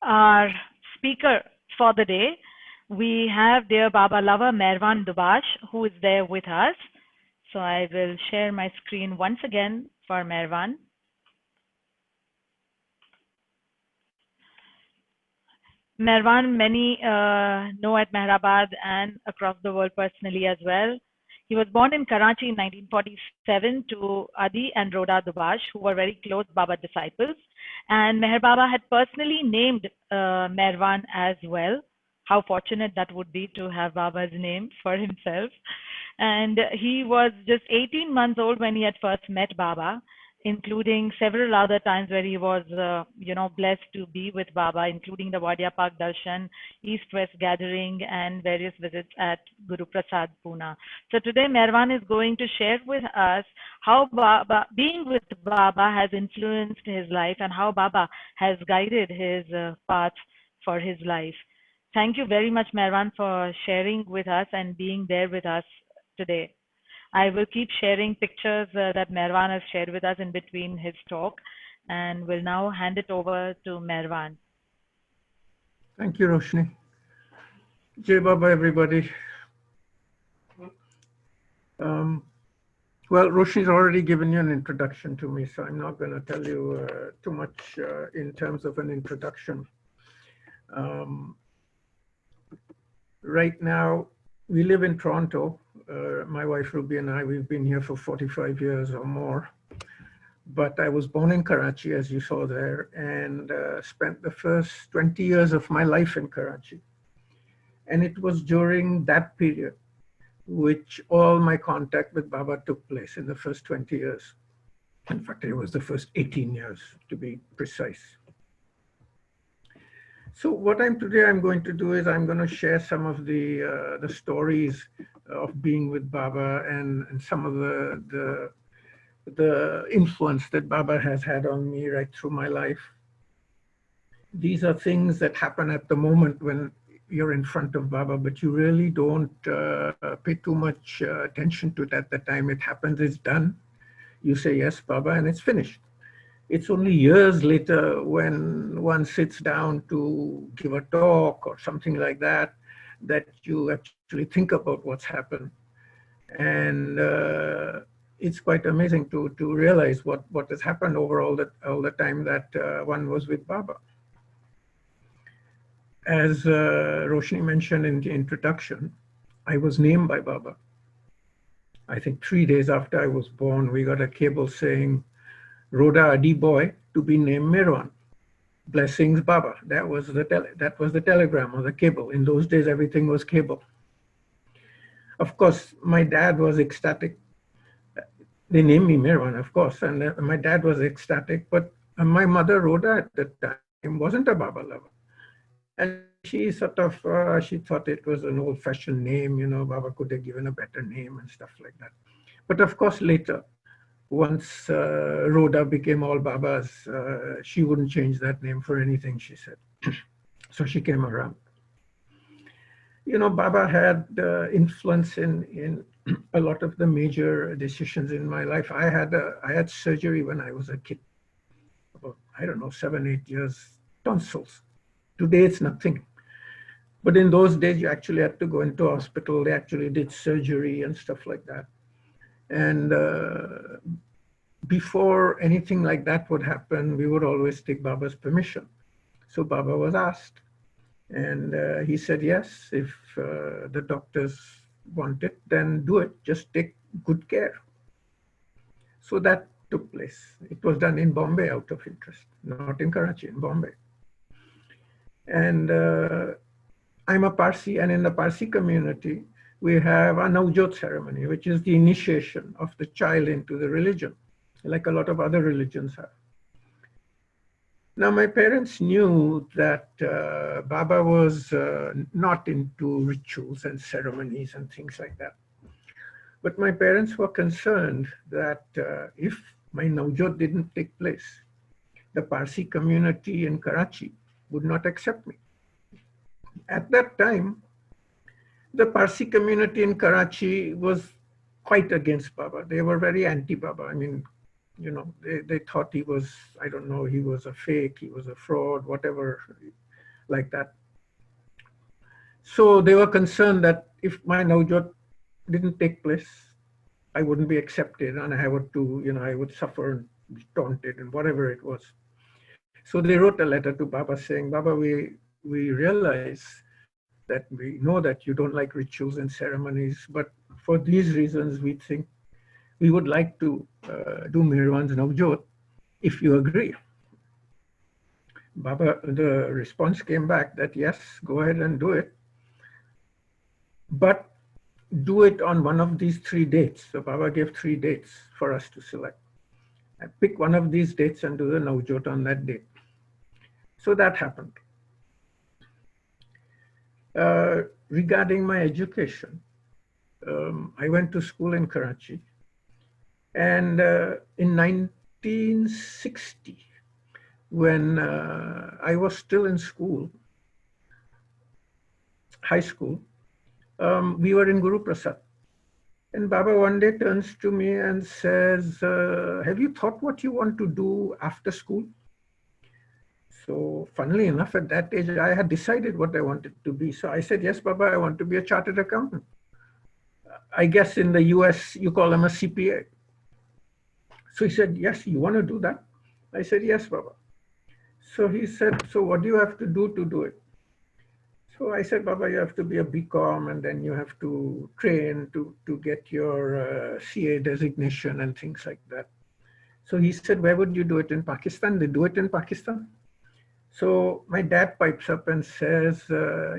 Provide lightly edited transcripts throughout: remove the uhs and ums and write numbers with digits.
our speaker for the day. We have dear Baba lover Merwan Dubash, who is there with us. So I will share my screen once again for Merwan. Merwan, many know at Mehrabad and across the world personally as well. He was born in Karachi in 1947 to Adi and Rhoda Dubash, who were very close Baba disciples. And Meher Baba had personally named Merwan as well. How fortunate that would be to have Baba's name for himself. And he was just 18 months old when he had first met Baba, including several other times where he was, blessed to be with Baba, including the Wadia Park Darshan, EastWest gathering, and various visits at Guru Prasad Pune. So today, Merwan is going to share with us how Baba, being with Baba has influenced his life and how Baba has guided his path for his life. Thank you very much, Merwan, for sharing with us and being there with us today. I will keep sharing pictures that Merwan has shared with us in between his talk, and will now hand it over to Merwan. Thank you, Roshni. Jai Baba, everybody. Well, Roshni's already given you an introduction to me, so I'm not going to tell you too much in terms of an introduction. Right now, we live in Toronto. My wife Ruby and I, we've been here for 45 years or more. But I was born in Karachi, as you saw there, and spent the first 20 years of my life in Karachi. And it was during that period which all my contact with Baba took place, in the first 20 years. In fact, it was the first 18 years, to be precise. So what I'm going to do is I'm going to share some of the stories of being with Baba and some of the influence that Baba has had on me right through my life. These are things that happen at the moment when you're in front of Baba, but you really don't pay too much attention to it at the time it happens. It's done. You say, yes, Baba, and it's finished. It's only years later when one sits down to give a talk or something like that, that you actually think about what's happened. And it's quite amazing to realize what has happened over all the time that one was with Baba. As Roshni mentioned in the introduction, I was named by Baba. I think 3 days after I was born, we got a cable saying, Rhoda Adi boy to be named Merwan. Blessings, Baba. That was the telegram or the cable. In those days, everything was cable. Of course, my dad was ecstatic. They named me Merwan, of course, and my dad was ecstatic. But my mother, Rhoda, at the time wasn't a Baba lover, and she sort of she thought it was an old-fashioned name. You know, Baba could have given a better name and stuff like that. But of course, later, once Rhoda became all Babas, she wouldn't change that name for anything, she said. So she came around. You know, Baba had influence in a lot of the major decisions in my life. I had surgery when I was a kid, about, I don't know, 7, 8 years, tonsils. Today it's nothing. But in those days, you actually had to go into hospital. They actually did surgery and stuff like that. And before anything like that would happen, we would always take Baba's permission. So Baba was asked, and he said, yes, if the doctors want it, then do it. Just take good care. So that took place. It was done in Bombay out of interest, not in Karachi, in Bombay. And I'm a Parsi, and in the Parsi community, we have a Navjot ceremony, which is the initiation of the child into the religion, like a lot of other religions have. Now, my parents knew that Baba was not into rituals and ceremonies and things like that. But my parents were concerned that if my Navjot didn't take place, the Parsi community in Karachi would not accept me. At that time, the Parsi community in Karachi was quite against Baba. They were very anti-Baba. I mean, you know, they thought he was, I don't know, he was a fake, he was a fraud, whatever. like that. So they were concerned that if my Navjot didn't take place, I wouldn't be accepted and I would I would suffer and be taunted and whatever it was. So they wrote a letter to Baba saying, Baba, we realize that we know that you don't like rituals and ceremonies, but for these reasons, we think we would like to do Merwan's Navjot if you agree. Baba, the response came back that yes, go ahead and do it, but do it on one of these 3 dates. So Baba gave 3 dates for us to select. I pick one of these dates and do the Navjot on that date. So that happened. Regarding my education, I went to school in Karachi. And in 1960, when I was still in school, high school, we were in Guru Prasad. And Baba one day turns to me and says, have you thought what you want to do after school? So funnily enough, at that age, I had decided what I wanted to be. So I said, yes, Baba, I want to be a chartered accountant. I guess in the US, you call them a CPA. So he said, yes, you want to do that? I said, yes, Baba. So he said, so what do you have to do it? So I said, Baba, you have to be a BCom and then you have to train to get your CA designation and things like that. So he said, where would you do it in Pakistan? They do it in Pakistan. So my dad pipes up and says,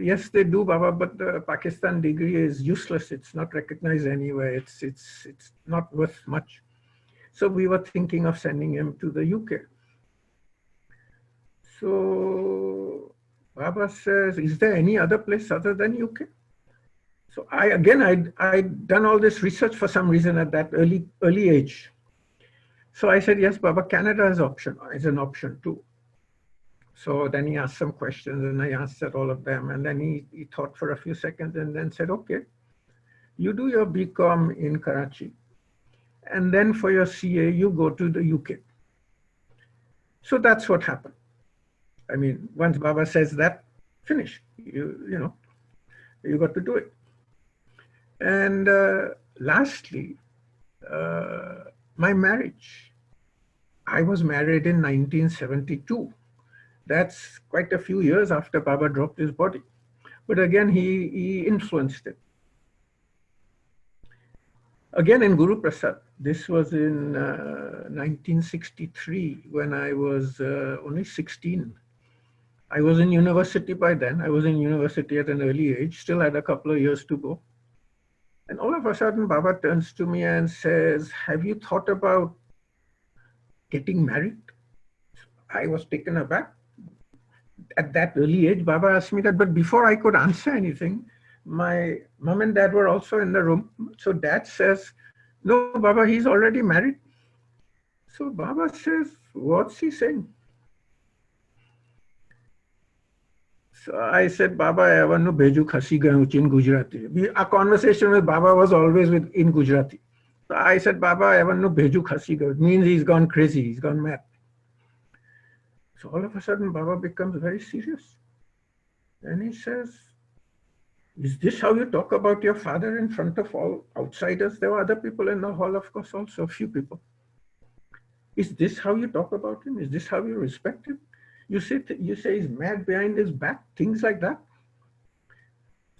yes, they do, Baba, but the Pakistan degree is useless. It's not recognized anywhere. It's not worth much. So we were thinking of sending him to the UK. So Baba says, is there any other place other than UK? So I'd done all this research for some reason at that early age. So I said, yes, Baba, Canada is an option too. So then he asked some questions and I answered all of them. And then he thought for a few seconds and then said, okay, you do your BCom in Karachi. And then for your CA, you go to the UK. So that's what happened. I mean, once Baba says that, finish. You got to do it. And lastly, my marriage. I was married in 1972. That's quite a few years after Baba dropped his body. But again, he influenced it. Again in Guru Prasad, this was in 1963 when I was only 16. I was in university by then. I was in university at an early age, still had a couple of years to go. And all of a sudden, Baba turns to me and says, have you thought about getting married? I was taken aback. At that early age, Baba asked me that, but before I could answer anything, my mom and dad were also in the room. So dad says, no, Baba, he's already married. So Baba says, what's he saying? So I said, Baba, I want to bheju khasi gaye in Gujarati. Our conversation with Baba was always in Gujarati. So I said, Baba, I want to bheju khasi gaye. It means he's gone crazy, he's gone mad. So all of a sudden, Baba becomes very serious. And he says, is this how you talk about your father in front of all outsiders? There were other people in the hall, of course, also a few people. Is this how you talk about him? Is this how you respect him? You say he's mad behind his back, things like that.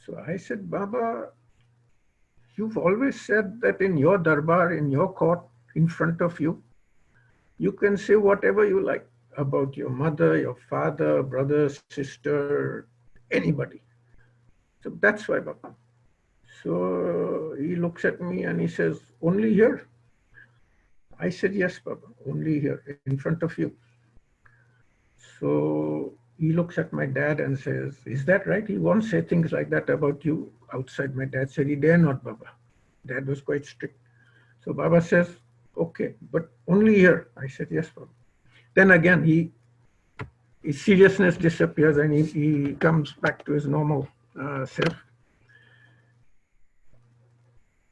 So I said, Baba, you've always said that in your darbar, in your court, in front of you, you can say whatever you like about your mother, your father, brother, sister, anybody. So that's why, Baba. So he looks at me and he says, only here? I said, yes, Baba, only here, in front of you. So he looks at my dad and says, is that right? He won't say things like that about you outside. My dad said, he dare not, Baba. Dad was quite strict. So Baba says, okay, but only here. I said, yes, Baba. Then again, his seriousness disappears and he comes back to his normal self.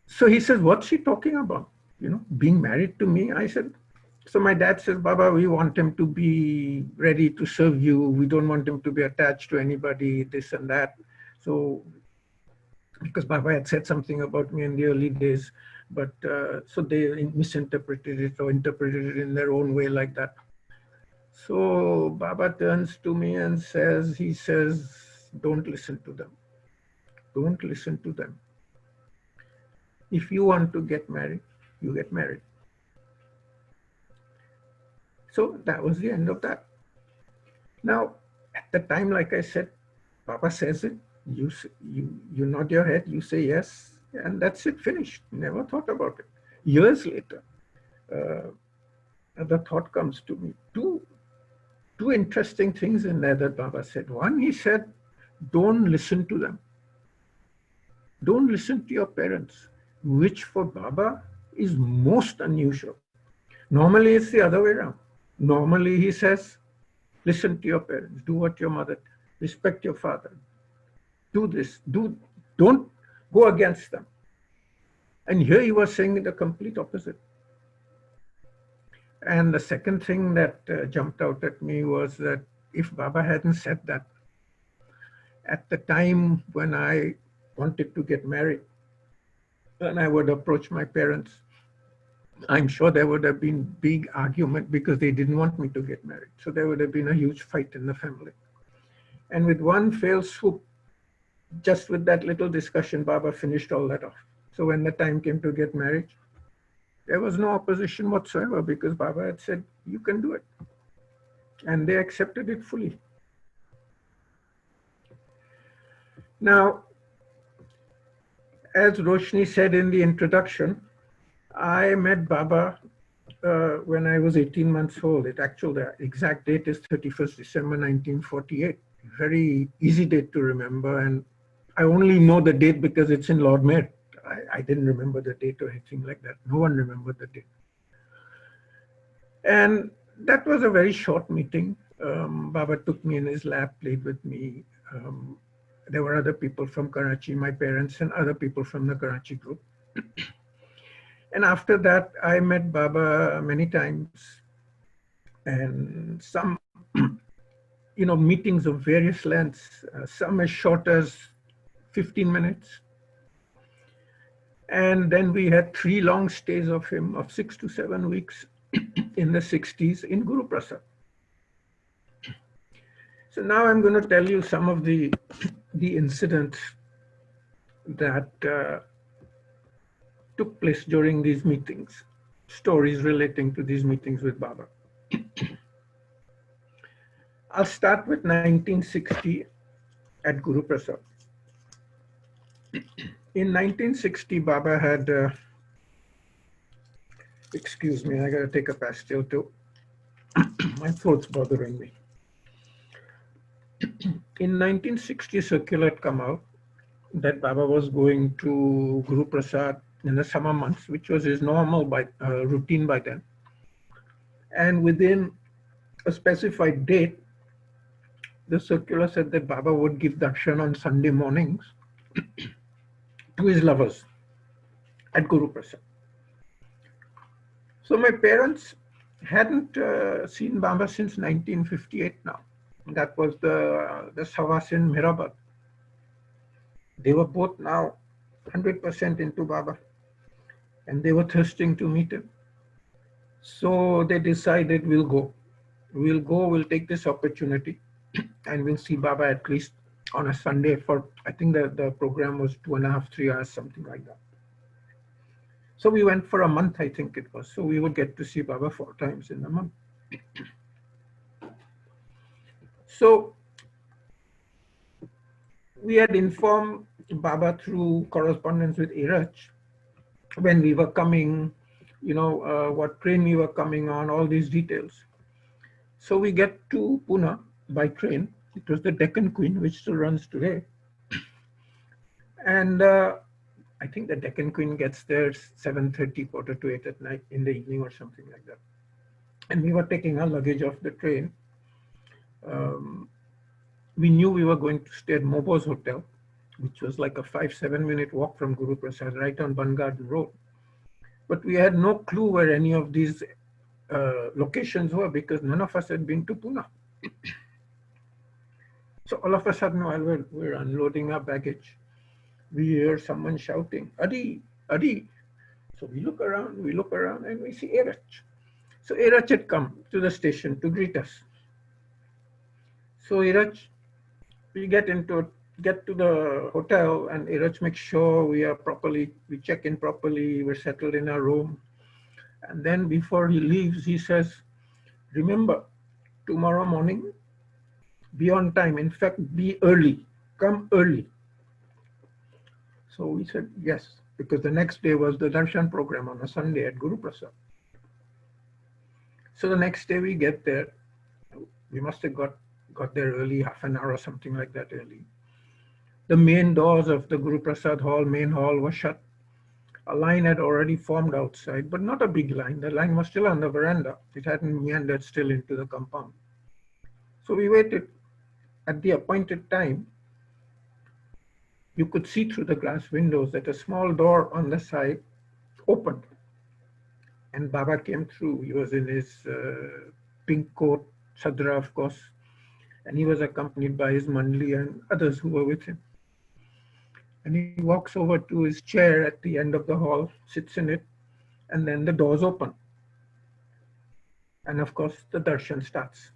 So he says, what's she talking about? Being married to me? I said, So my dad says, Baba, we want him to be ready to serve you. We don't want him to be attached to anybody, this and that. So, because Baba had said something about me in the early days, but so they misinterpreted it or interpreted it in their own way like that. So Baba turns to me and says, he says, don't listen to them. Don't listen to them. If you want to get married, you get married. So that was the end of that. Now, at the time, like I said, Baba says it, you nod your head, you say yes, and that's it, finished. Never thought about it. Years later, the thought comes to me. Two interesting things in there that Baba said. One, he said, don't listen to them. Don't listen to your parents, which for Baba is most unusual. Normally, it's the other way around. Normally, he says, listen to your parents, do what your mother, respect your father, do this, don't go against them. And here he was saying the complete opposite. And the second thing that jumped out at me was that if Baba hadn't said that, at the time when I wanted to get married, and I would approach my parents, I'm sure there would have been big argument because they didn't want me to get married. So there would have been a huge fight in the family. And with one fell swoop, just with that little discussion, Baba finished all that off. So when the time came to get married, there was no opposition whatsoever because Baba had said, you can do it. And they accepted it fully. Now, as Roshni said in the introduction, I met Baba when I was 18 months old. The exact date is 31st December 1948. Very easy date to remember. And I only know the date because it's in Lord Mayor. I didn't remember the date or anything like that. No one remembered the date. And that was a very short meeting. Baba took me in his lap, played with me. There were other people from Karachi, my parents and other people from the Karachi group. And after that, I met Baba many times and some, meetings of various lengths, some as short as 15 minutes. And then we had 3 long stays of him of 6 to 7 weeks in the 60s in Guru Prasad. So now I'm going to tell you some of the incidents that took place during these meetings, stories relating to these meetings with Baba. I'll start with 1960 at Guru Prasad. In 1960, Baba had, excuse me, I got to take a pastille too. My throat's bothering me. In 1960, circular had come out that Baba was going to Guru Prasad in the summer months, which was his normal routine by then. And within a specified date, the circular said that Baba would give darshan on Sunday mornings to his lovers at Guru Prasad. So my parents hadn't seen Baba since 1958 now. That was the Savas in Mehrabad. They were both now 100% into Baba and they were thirsting to meet him. So they decided we'll go, we'll take this opportunity and we'll see Baba at least on a Sunday for, I think the program was 2.5, 3 hours, something like that. So we went for a month, I think it was. So we would get to see Baba 4 times in a month. So we had informed Baba through correspondence with Iraj when we were coming, what train we were coming on, all these details. So we get to Pune by train. It was the Deccan Queen, which still runs today. And I think the Deccan Queen gets there 7:30, 7:45 at night in the evening or something like that. And we were taking our luggage off the train. We knew we were going to stay at Mobo's Hotel, which was like a 5-7 minute walk from Guru Prasad, right on Ban Garden Road. But we had no clue where any of these locations were, because none of us had been to Pune. So all of a sudden, while we're unloading our baggage, we hear someone shouting, Adi, Adi. So we look around, and we see Erach. So Erach had come to the station to greet us. So Erach, we get to the hotel, and Erach makes sure we check in properly, we're settled in our room. And then before he leaves, he says, remember, tomorrow morning, be on time. In fact, be early, come early. So we said yes, because the next day was the darshan program on a Sunday at Guru Prasad. So the next day we get there. We must have got there early, half an hour or something like that early. The main doors of the Guru Prasad hall, main hall, were shut. A line had already formed outside, but not a big line. The line was still on the veranda. It hadn't meandered still into the compound. So we waited. At the appointed time, you could see through the glass windows that a small door on the side opened. And Baba came through. He was in his pink coat, Sadra, of course, and he was accompanied by his mandli and others who were with him. And he walks over to his chair at the end of the hall, sits in it, and then the doors open. And of course, the darshan starts.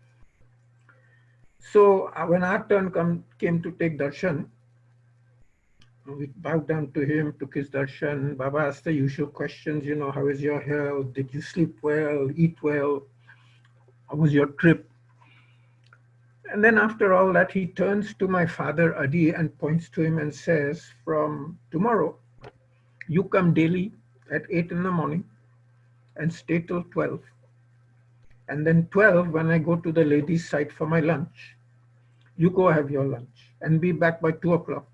So when our turn came to take darshan, we bowed down to him, took his darshan. Baba asked the usual questions, how is your health? Did you sleep well, eat well? How was your trip? And then after all that, he turns to my father, Adi, and points to him and says, from tomorrow, you come daily at 8 in the morning and stay till 12. And then 12, when I go to the ladies' side for my lunch, you go have your lunch and be back by 2 o'clock.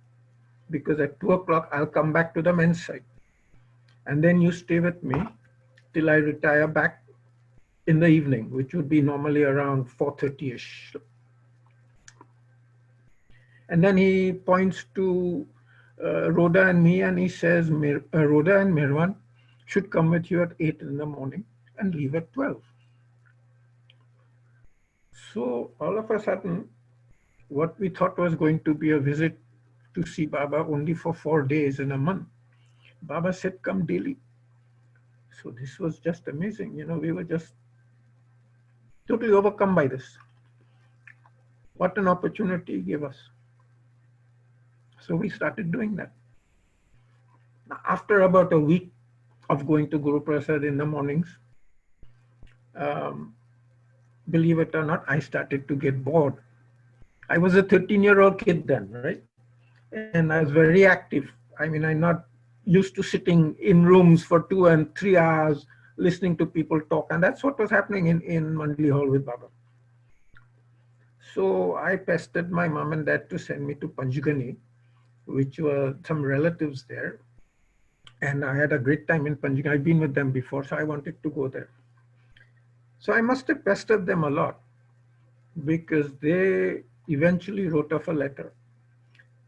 Because at 2 o'clock, I'll come back to the men's side. And then you stay with me till I retire back in the evening, which would be normally around 4:30-ish. And then he points to Rhoda and me, and he says, Rhoda and Merwan should come with you at 8 in the morning and leave at 12. So all of a sudden, what we thought was going to be a visit to see Baba only for 4 days in a month, Baba said, come daily. So this was just amazing. We were just totally overcome by this. What an opportunity he gave us. So we started doing that. Now, after about a week of going to Guru Prasad in the mornings, believe it or not, I started to get bored. I was a 13-year-old kid then, right? And I was very active. I mean, I'm not used to sitting in rooms for 2 and 3 hours listening to people talk. And that's what was happening in Mandli Hall with Baba. So I pestered my mom and dad to send me to Panchgani, which were some relatives there. And I had a great time in Panchgani. I've been with them before, so I wanted to go there. So I must have pestered them a lot because they eventually wrote off a letter.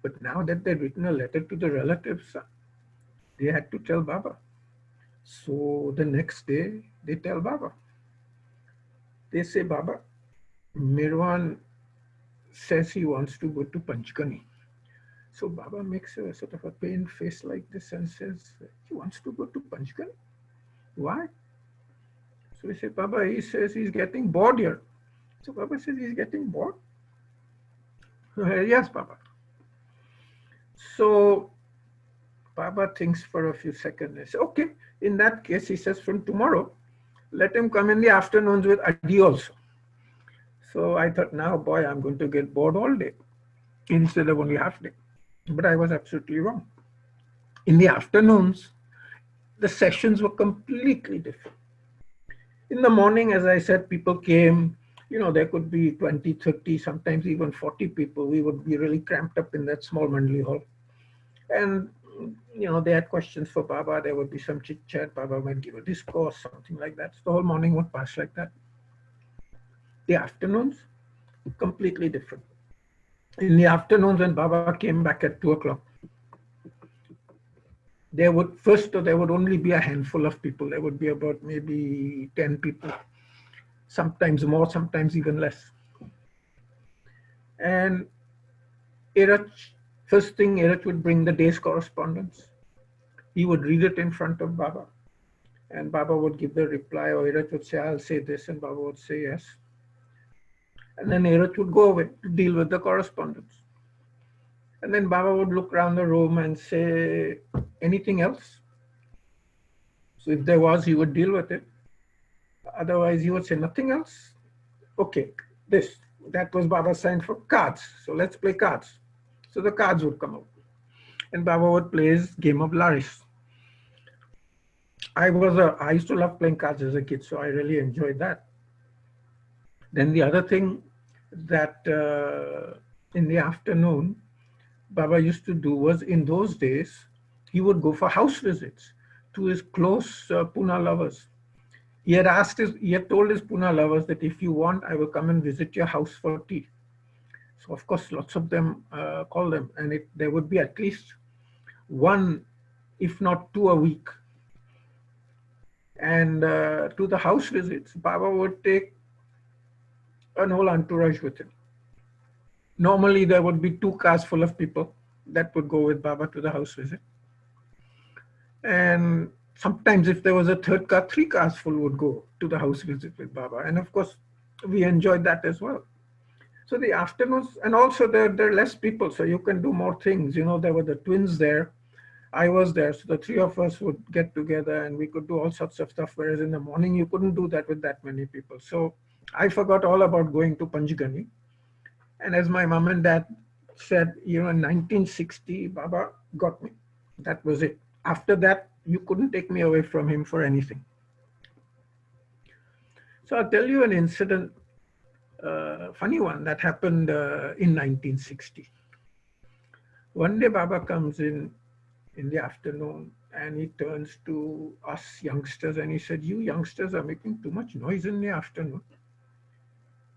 But now that they'd written a letter to the relatives, they had to tell Baba. So the next day, they tell Baba. They say, Baba, Merwan says he wants to go to Panchgani. So Baba makes a sort of a pained face like this and says, he wants to go to Panchgani? Why? So we say, Baba, he says he's getting bored here. So Baba says he's getting bored? Yes, Baba. So Baba thinks for a few seconds and says, okay, in that case, he says, from tomorrow, let him come in the afternoons with Adi also. So I thought, now, boy, I'm going to get bored all day instead of only half day. But I was absolutely wrong. In the afternoons, the sessions were completely different. In the morning, as I said, people came, there could be 20, 30, sometimes even 40 people. We would be really cramped up in that small Mandli hall. And, they had questions for Baba. There would be some chit chat. Baba might give a discourse, something like that. So the whole morning would pass like that. The afternoons, completely different. In the afternoons, when Baba came back at 2 o'clock, there would only be a handful of people. There would be about maybe 10 people. sometimes more, sometimes even less. And Iraj, first thing, Iraj would bring the day's correspondence. He would read it in front of Baba, and Baba would give the reply, or Iraj would say, I'll say this, and Baba would say yes. And then Iraj would go away to deal with the correspondence. And then Baba would look around the room and say, anything else? So if there was, he would deal with it. Otherwise, he would say, nothing else? Okay, this. That was Baba's sign for cards. So let's play cards. So the cards would come out. And Baba would play his game of Laris. I used to love playing cards as a kid, so I really enjoyed that. Then the other thing that in the afternoon, Baba used to do was, in those days, he would go for house visits to his close Pune lovers. He had told his Pune lovers that if you want, I will come and visit your house for tea. So of course, lots of them call them, and there would be at least one, if not two a week. And to the house visits, Baba would take an whole entourage with him. Normally, there would be 2 cars full of people that would go with Baba to the house visit. And sometimes if there was a 3rd car, 3 cars full would go to the house visit with Baba. And of course, we enjoyed that as well. So the afternoons, and also there are less people, so you can do more things. You know, there were the twins there. I was there, so the 3 of us would get together and we could do all sorts of stuff, whereas in the morning, you couldn't do that with that many people. So I forgot all about going to Panchgani. And as my mom and dad said, you know, in 1960, Baba got me. That was it. After that, you couldn't take me away from him for anything. So I'll tell you an incident, funny one that happened in 1960. One day Baba comes in the afternoon and he turns to us youngsters and he said, you youngsters are making too much noise in the afternoon.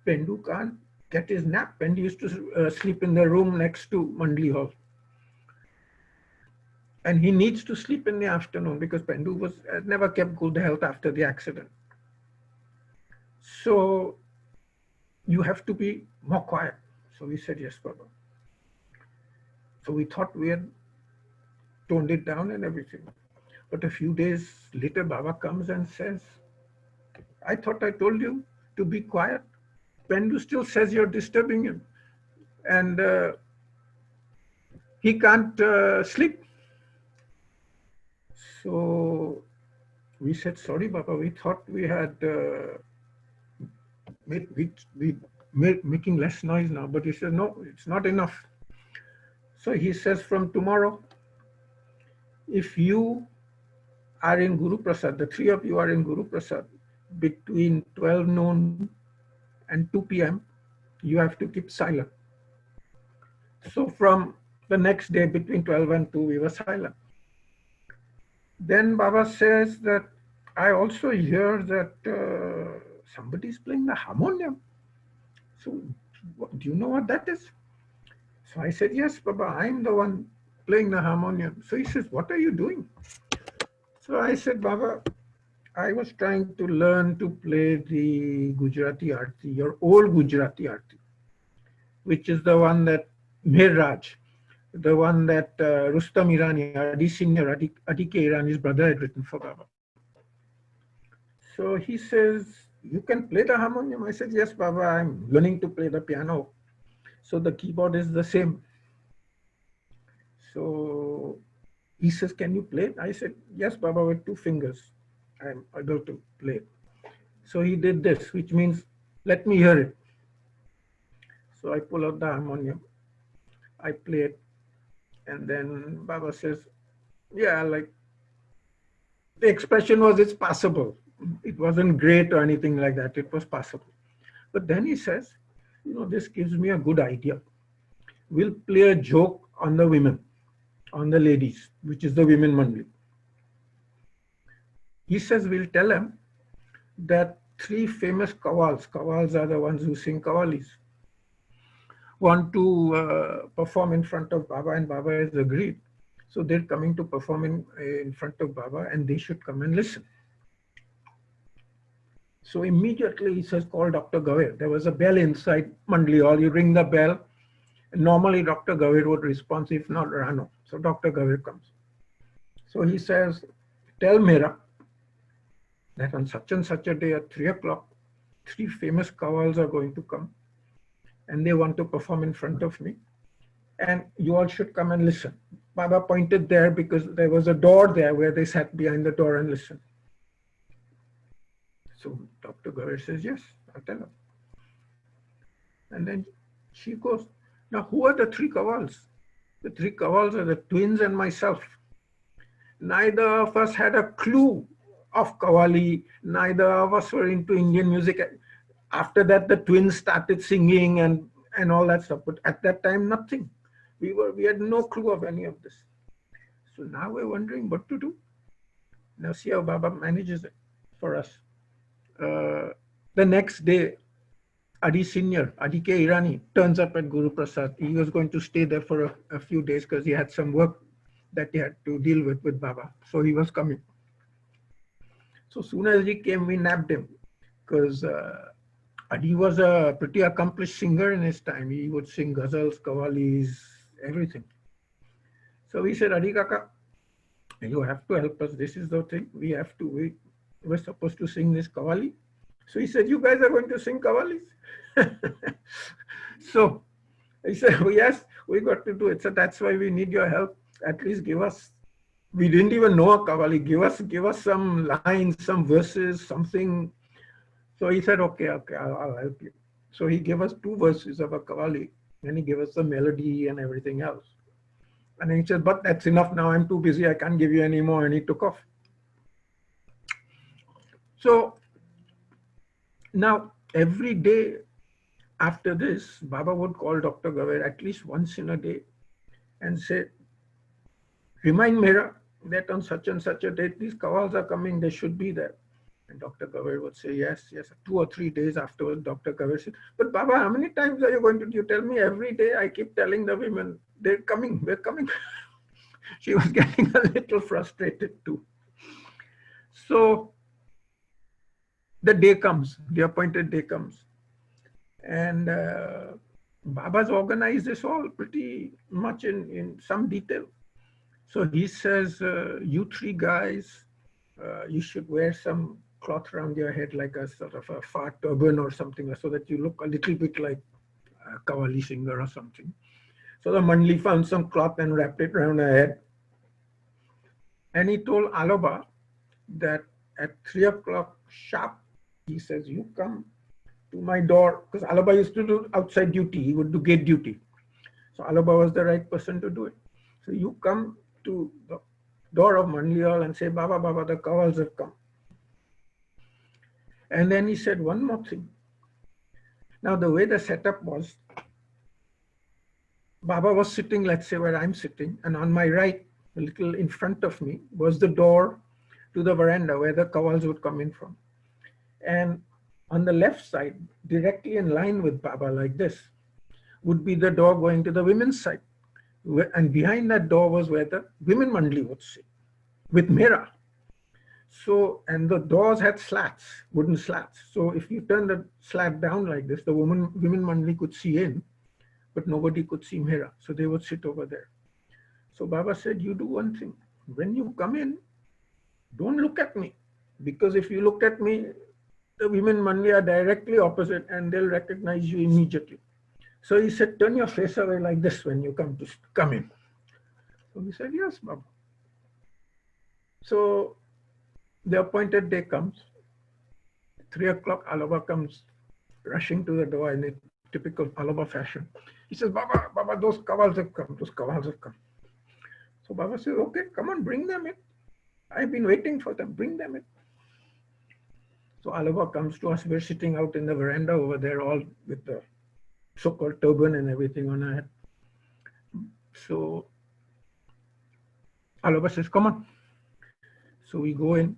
Pendu can't get his nap. Pendu used to sleep in the room next to Mandli Hall. And he needs to sleep in the afternoon because Pendu had never kept good health after the accident. So you have to be more quiet. So we said, yes, Baba. So we thought we had toned it down and everything. But a few days later, Baba comes and says, I thought I told you to be quiet. Pendu still says you're disturbing him. And he can't sleep. So we said, sorry, Baba, we thought we had making less noise now. But he said, no, it's not enough. So he says, from tomorrow, if you are in Guru Prasad, the 3 of you are in Guru Prasad, between 12 noon and 2 p.m., you have to keep silent. So from the next day, between 12 and 2, we were silent. Then Baba says that I also hear that somebody is playing the harmonium. So do you know what that is? So I said, yes, Baba, I'm the one playing the harmonium. So he says, what are you doing? So I said, Baba, I was trying to learn to play the Gujarati Arti, your old Gujarati Arti, which is the one that Mehraj, the one that Rustam Irani, Adi Senior, Adi K. Irani's brother, had written for Baba. So he says, you can play the harmonium? I said, yes, Baba, I'm learning to play the piano. So the keyboard is the same. So he says, can you play it? I said, yes, Baba, with 2 fingers. I'm able to play it. So he did this, which means, let me hear it. So I pull out the harmonium. I play it. And then Baba says, yeah, like, the expression was, it's passable. It wasn't great or anything like that. It was passable. But then he says, you know, this gives me a good idea. We'll play a joke on the women, on the ladies, which is the women mandali. He says, we'll tell them that 3 famous kawals are the ones who sing kawalis, want to perform in front of Baba, and Baba has agreed. So they're coming to perform in front of Baba, and they should come and listen. So immediately he says, call Dr. Gavir. There was a bell inside Mandli Hall. You ring the bell. Normally Dr. Gavir would respond, if not Rano. So Dr. Gavir comes. So he says, tell Mera that on such and such a day at 3 o'clock, 3 famous kawals are going to come and they want to perform in front of me. And you all should come and listen. Baba pointed there because there was a door there where they sat behind the door and listened. So Dr. Gavir says, yes, I'll tell her. And then she goes, now who are the 3 kawals? The 3 kawals are the twins and myself. Neither of us had a clue of Qawwali. Neither of us were into Indian music. After that, the twins started singing and all that stuff. But at that time, nothing. We had no clue of any of this. So now we're wondering what to do. Now see how Baba manages it for us. The next day, Adi Senior, Adi K. Irani, turns up at Guru Prasad. He was going to stay there for a few days because he had some work that he had to deal with Baba. So he was coming. So soon as he came, we nabbed him because Adi was a pretty accomplished singer in his time. He would sing ghazals, qawwalis, everything. So we said, Adi Kaka, you have to help us. This is the thing. We're supposed to sing this qawwali. So he said, you guys are going to sing qawwalis? So he said, oh, yes, we got to do it. So that's why we need your help. At least give us, we didn't even know a qawwali. Give us some lines, some verses, something. So he said, okay, I'll help you. So he gave us 2 verses of a qawwali and he gave us the melody and everything else. And then he said, but that's enough now. I'm too busy. I can't give you any more. And he took off. So now every day after this, Baba would call Dr. Gavir at least once in a day and say, remind Mera that on such and such a date, these kawals are coming, they should be there. And Dr. Gavir would say, yes. 2 or 3 days afterwards, Dr. Gavir said, but Baba, how many times are you going to do? You tell me every day. I keep telling the women, they're coming. She was getting a little frustrated too. So the day comes, the appointed day comes. And Baba's organized this all pretty much in some detail. So he says, you 3 guys, you should wear some cloth around your head like a sort of a far turban or something so that you look a little bit like a qawwali singer or something. So the Mandli found some cloth and wrapped it around her head. And he told Aloba that at 3 o'clock sharp, he says, you come to my door, because Aloba used to do outside duty. He would do gate duty. So Aloba was the right person to do it. So you come to the door of Mandli Hall and say, Baba, the kawals have come. And then he said one more thing. Now the way the setup was, Baba was sitting, let's say where I'm sitting, and on my right, a little in front of me, was the door to the veranda where the kawals would come in from. And on the left side, directly in line with Baba like this, would be the door going to the women's side. And behind that door was where the women Mandli would sit, with Mera. So, and the doors had slats, wooden slats. So if you turn the slat down like this, the women Mandli could see in, but nobody could see Mera. So they would sit over there. So Baba said, you do one thing. When you come in, don't look at me. Because if you look at me, the women Mandli are directly opposite and they'll recognize you immediately. So he said, turn your face away like this when you come in. So he said, yes, Baba. So the appointed day comes. 3 o'clock, Aloba comes rushing to the door in a typical Aloba fashion. He says, Baba, those kawals have come. So Baba says, okay, come on, bring them in. I've been waiting for them, bring them in. So Aloba comes to us. We're sitting out in the veranda over there, all with the so-called turban and everything on our head. So Aloba says, come on. So we go in.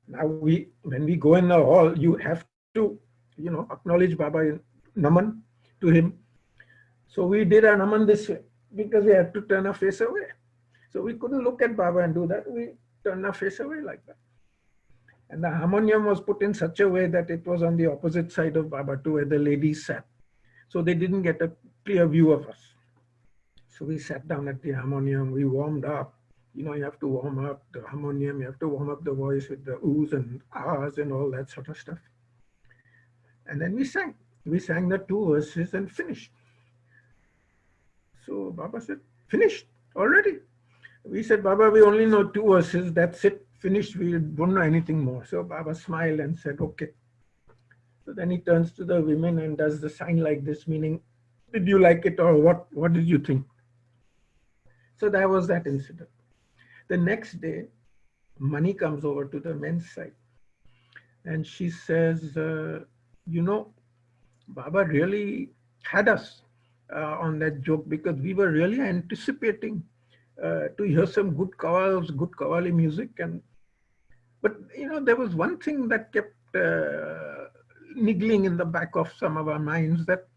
Now when we go in the hall, you have to, acknowledge Baba in Naman to him. So we did our Naman this way because we had to turn our face away. So we couldn't look at Baba and do that. We turned our face away like that. And the harmonium was put in such a way that it was on the opposite side of Baba to where the ladies sat. So they didn't get a clear view of us. So we sat down at the harmonium, we warmed up. You know, you have to warm up the harmonium, you have to warm up the voice with the oohs and ahs and all that sort of stuff. And then we sang. We sang the two verses and finished. So Baba said, finished already? We said, Baba, we only know two verses, that's it, finished, we don't know anything more. So Baba smiled and said, okay. So then he turns to the women and does the sign like this, meaning, did you like it or what did you think? So that was that incident. The next day, Mani comes over to the men's side and she says, you know, Baba really had us on that joke because we were really anticipating to hear some good kawals, good kawali music. But you know, there was one thing that kept niggling in the back of some of our minds, that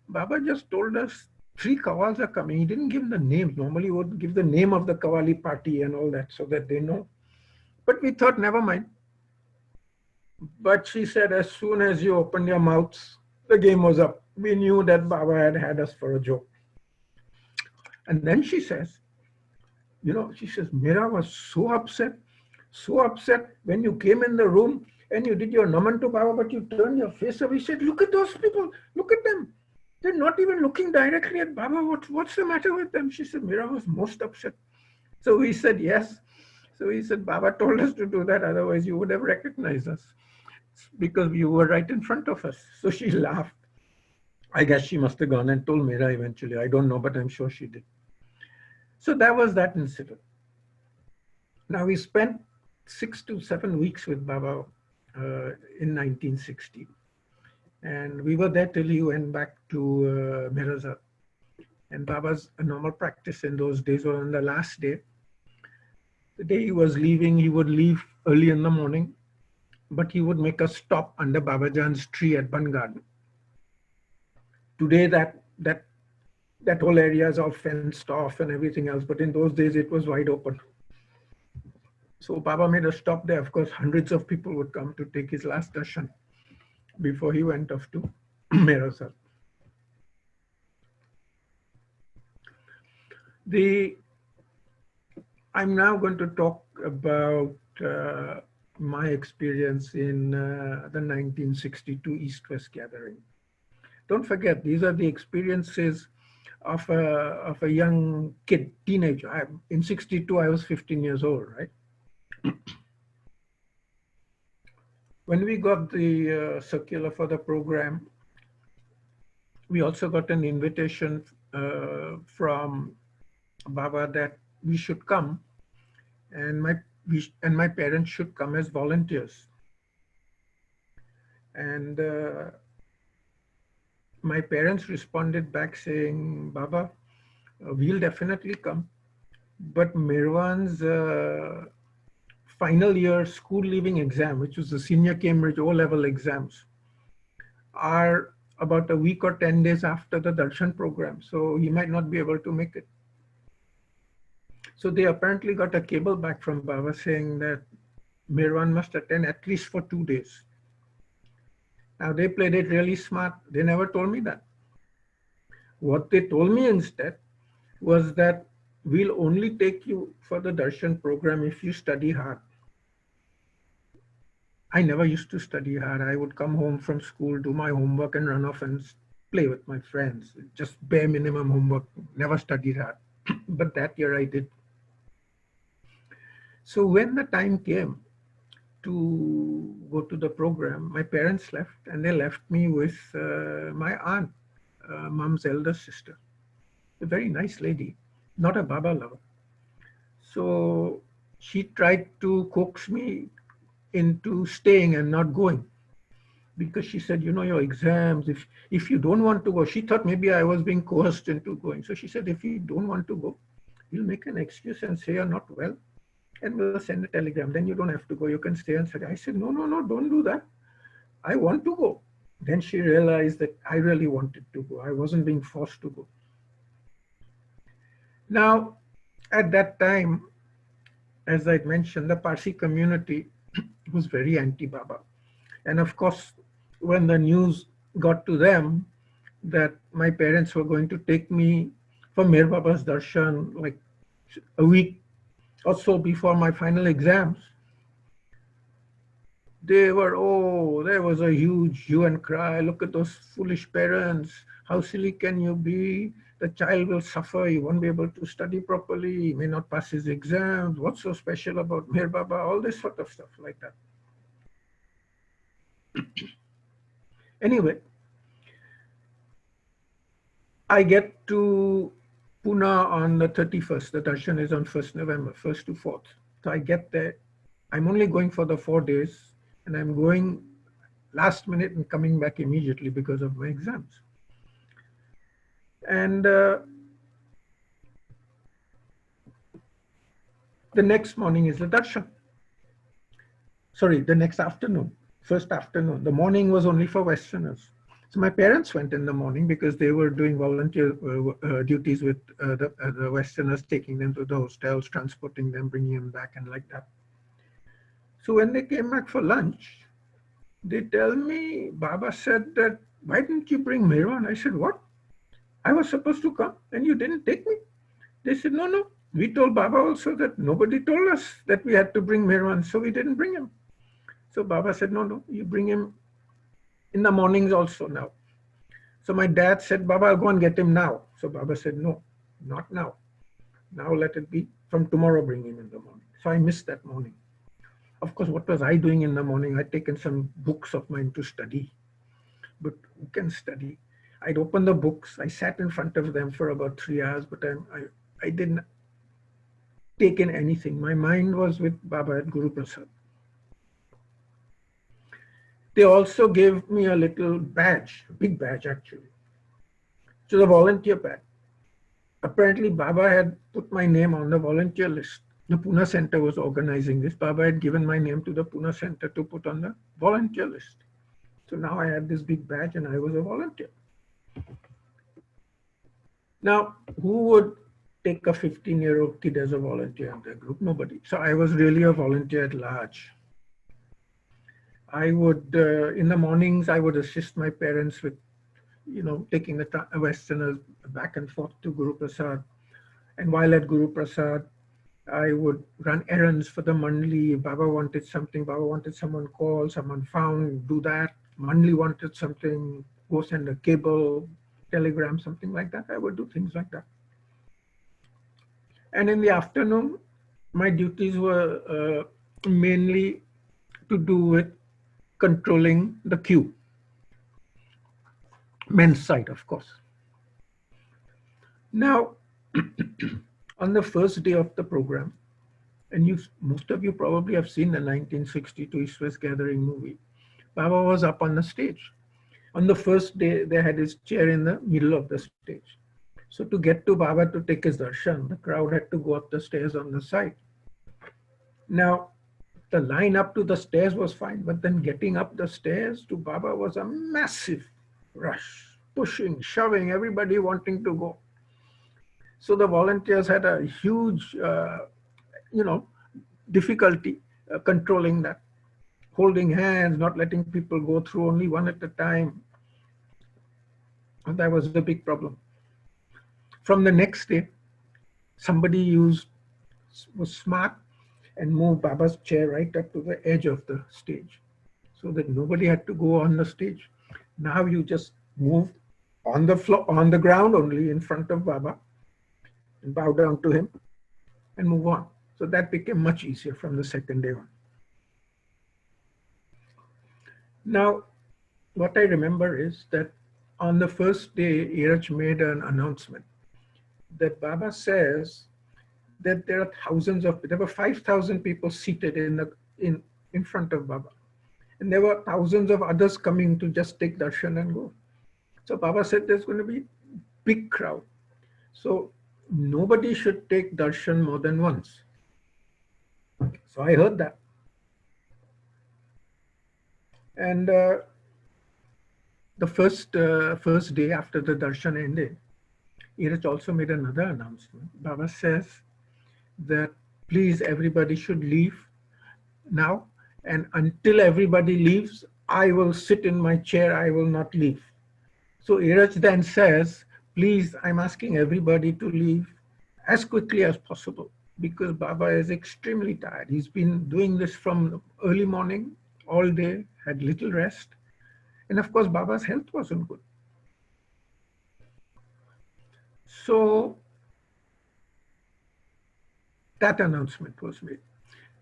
Baba just told us three kawals are coming. He didn't give the names. Normally he would give the name of the kawali party and all that so that they know. But we thought, never mind. But she said, as soon as you opened your mouths, the game was up. We knew that Baba had had us for a joke. And then she says, you know, she says, Mira was so upset when you came in the room and you did your naman to Baba, but you turned your face away. She said, look at those people, look at them. They're not even looking directly at Baba. What's the matter with them? She said, Mira was most upset. So we said, yes. So he said, Baba told us to do that, otherwise you would have recognized us because you were right in front of us. So she laughed. I guess she must have gone and told Mira eventually. I don't know, but I'm sure she did. So that was that incident. Now we spent 6 to 7 weeks with Baba in 1960. And we were there till he went back to Mirazat. And Baba's normal practice in those days was on the last day. The day he was leaving, he would leave early in the morning, but he would make a stop under Babajan's tree at Ban Garden. Today that whole area is all fenced off and everything else, but in those days it was wide open. So Baba made a stop there. Of course, hundreds of people would come to take his last darshan before he went off to Merasar. I'm now going to talk about my experience in the 1962 East-West gathering. Don't forget, these are the experiences of a young kid, teenager. In 62, I was 15 years old, right? When we got the circular for the program, we also got an invitation from Baba that we should come, and my parents should come as volunteers. And my parents responded back saying, Baba, we'll definitely come, but Merwan's final year school leaving exam, which was the senior Cambridge O-level exams, are about a week or 10 days after the darshan program, so he might not be able to make it. So they apparently got a cable back from Baba saying that Merwan must attend at least for 2 days. Now they played it really smart. They never told me that. What they told me instead was that we'll only take you for the darshan program if you study hard. I never used to study hard. I would come home from school, do my homework and run off and play with my friends. Just bare minimum homework, never studied hard. But that year I did. So when the time came to go to the program, my parents left and they left me with my aunt, mom's elder sister, a very nice lady, not a Baba lover. So she tried to coax me into staying and not going because she said, you know, your exams, if you don't want to go, she thought maybe I was being coerced into going. So she said, if you don't want to go, you'll make an excuse and say you're not well and we'll send a telegram. Then you don't have to go. You can stay and study. I said, no, don't do that. I want to go. Then she realized that I really wanted to go. I wasn't being forced to go. Now, at that time, as I mentioned, the Parsi community was very anti-Baba. And of course, when the news got to them that my parents were going to take me for Mir Baba's darshan like a week or so before my final exams, there was a huge hue and cry. Look at those foolish parents. How silly can you be? The child will suffer. He won't be able to study properly. He may not pass his exams. What's so special about Mir Baba? All this sort of stuff like that. Anyway, I get to Pune on the 31st. The darshan is on 1st November, 1st to 4th. So I get there. I'm only going for the 4 days, and I'm going last minute and coming back immediately because of my exams. And the next morning is the darshan. Sorry, the next afternoon, first afternoon. The morning was only for Westerners. So my parents went in the morning because they were doing volunteer duties with the Westerners, taking them to the hostels, transporting them, bringing them back, and like that. So when they came back for lunch, they tell me, Baba said that, why didn't you bring Merwan? I said, what? I was supposed to come and you didn't take me? They said, no. We told Baba also that nobody told us that we had to bring Merwan, so we didn't bring him. So Baba said, no, you bring him in the mornings also now. So my dad said, Baba, I'll go and get him now. So Baba said, no, not now. Now let it be from tomorrow, bring him in the morning. So I missed that morning. Of course, what was I doing in the morning? I'd taken some books of mine to study. But who can study? I'd open the books. I sat in front of them for about 3 hours, but I didn't take in anything. My mind was with Baba at Guru Prasad. They also gave me a little badge, a big badge actually. It was a volunteer badge. Apparently, Baba had put my name on the volunteer list. The Pune Center was organizing this. Baba had given my name to the Pune Center to put on the volunteer list. So now I had this big badge and I was a volunteer. Now, who would take a 15-year-old kid as a volunteer in their group? Nobody. So I was really a volunteer at large. I would, in the mornings, I would assist my parents with, taking the Westerners back and forth to Guru Prasad. And while at Guru Prasad, I would run errands for the Mandli. If Baba wanted something, Baba wanted someone call, someone found, do that. Mandli wanted something, go send a cable, telegram, something like that. I would do things like that. And in the afternoon, my duties were mainly to do with controlling the queue. Men's side, of course. Now, on the first day of the program, and most of you probably have seen the 1962 EastWest Gathering movie, Baba was up on the stage. On the first day, they had his chair in the middle of the stage. So to get to Baba to take his darshan, the crowd had to go up the stairs on the side. Now, the line up to the stairs was fine, but then getting up the stairs to Baba was a massive rush, pushing, shoving, everybody wanting to go. So the volunteers had a huge, difficulty controlling that, holding hands, not letting people go through, only one at a time. And that was the big problem. From the next day, somebody was smart and moved Baba's chair right up to the edge of the stage so that nobody had to go on the stage. Now you just move on the floor, on the ground only in front of Baba and bow down to him and move on. So that became much easier from the second day on. Now, what I remember is that on the first day, Iraj made an announcement that Baba says that there were 5,000 people seated in front of Baba. And there were thousands of others coming to just take darshan and go. So Baba said there's going to be big crowd. So nobody should take darshan more than once. So I heard that. And the first day after the darshan ended, Iraj also made another announcement. Baba says that please everybody should leave now And until everybody leaves, I will sit in my chair, I will not leave. So Iraj then says, please, I'm asking everybody to leave as quickly as possible because Baba is extremely tired. He's been doing this from early morning all day, had little rest. And of course, Baba's health wasn't good. So that announcement was made.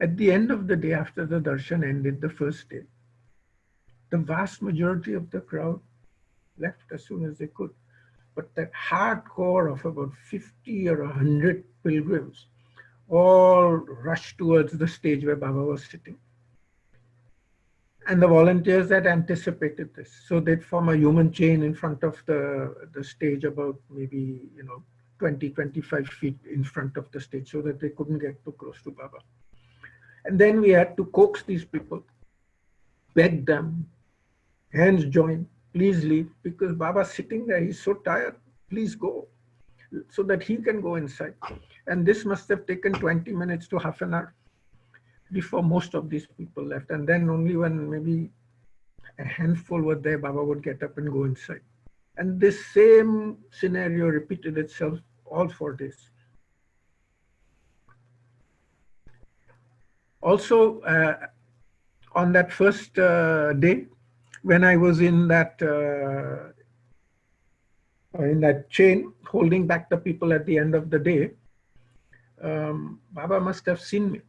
At the end of the day, after the darshan ended the first day, the vast majority of the crowd left as soon as they could. But that hardcore of about 50 or 100 pilgrims all rushed towards the stage where Baba was sitting. And the volunteers had anticipated this. So they'd form a human chain in front of the stage about maybe, 20, 25 feet in front of the stage so that they couldn't get too close to Baba. And then we had to coax these people, beg them, hands joined, please leave, because Baba's sitting there, he's so tired, please go, so that he can go inside. And this must have taken 20 minutes to half an hour before most of these people left. And then only when maybe a handful were there, Baba would get up and go inside. And this same scenario repeated itself all 4 days. Also, on that first day, when I was in that chain, holding back the people at the end of the day, Baba must have seen me.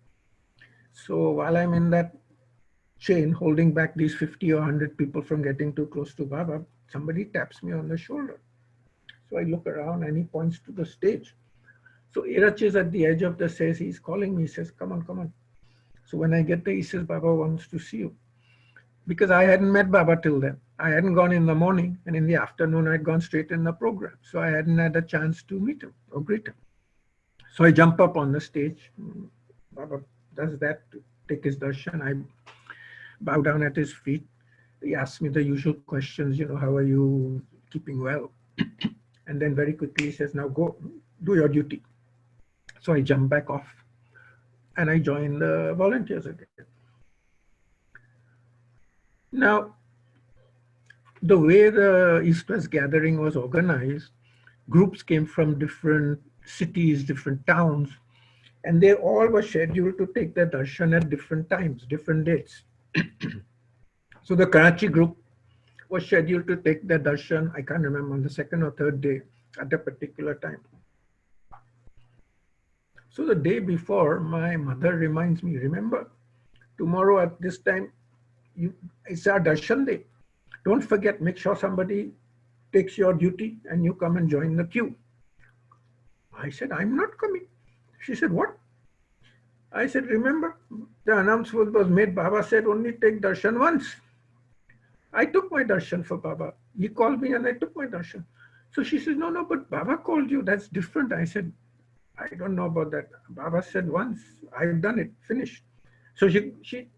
So while I'm in that chain, holding back these 50 or 100 people from getting too close to Baba, somebody taps me on the shoulder. So I look around and he points to the stage. So Irach is at the edge of the stage. He's calling me. He says, come on, come on. So when I get there, he says, Baba wants to see you. Because I hadn't met Baba till then. I hadn't gone in the morning, and in the afternoon, I'd gone straight in the program. So I hadn't had a chance to meet him or greet him. So I jump up on the stage. Baba does that to take his darshan. I bow down at his feet. He asks me the usual questions, how are you, keeping well? And then very quickly he says, now go, do your duty. So I jump back off and I join the volunteers again. Now, the way the EastWest gathering was organized, groups came from different cities, different towns, and they all were scheduled to take their darshan at different times, different dates. So the Karachi group was scheduled to take their darshan, I can't remember, on the second or third day at a particular time. So the day before, my mother reminds me, remember, tomorrow at this time, it's our darshan day. Don't forget, make sure somebody takes your duty and you come and join the queue. I said, I'm not coming. She said, what? I said, remember, the announcement was made, Baba said only take darshan once. I took my darshan for Baba. He called me and I took my darshan. So she said, no, but Baba called you. That's different. I said, I don't know about that. Baba said once, I've done it, finished. So she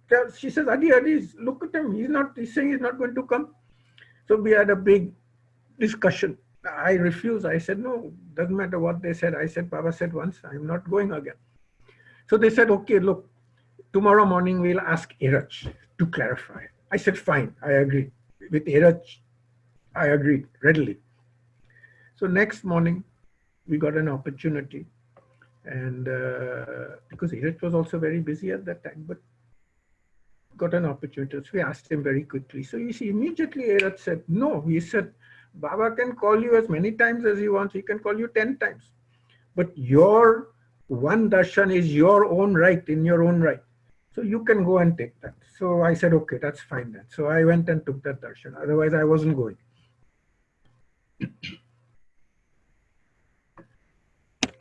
says, Adi, look at him. He's saying he's not going to come. So we had a big discussion. I refused. I said, no, doesn't matter what they said. I said, Baba said once, I'm not going again. So they said, okay, look, tomorrow morning we'll ask Iraj to clarify. I said, fine, I agree. With Iraj, I agreed readily. So next morning, we got an opportunity. And because Iraj was also very busy at that time, but got an opportunity. So we asked him very quickly. So you see, immediately Iraj said, no. He said, Baba can call you as many times as he wants. He can call you 10 times. But your one darshan is your own right, in your own right. So you can go and take that. So I said, okay, that's fine then. So I went and took that darshan. Otherwise, I wasn't going.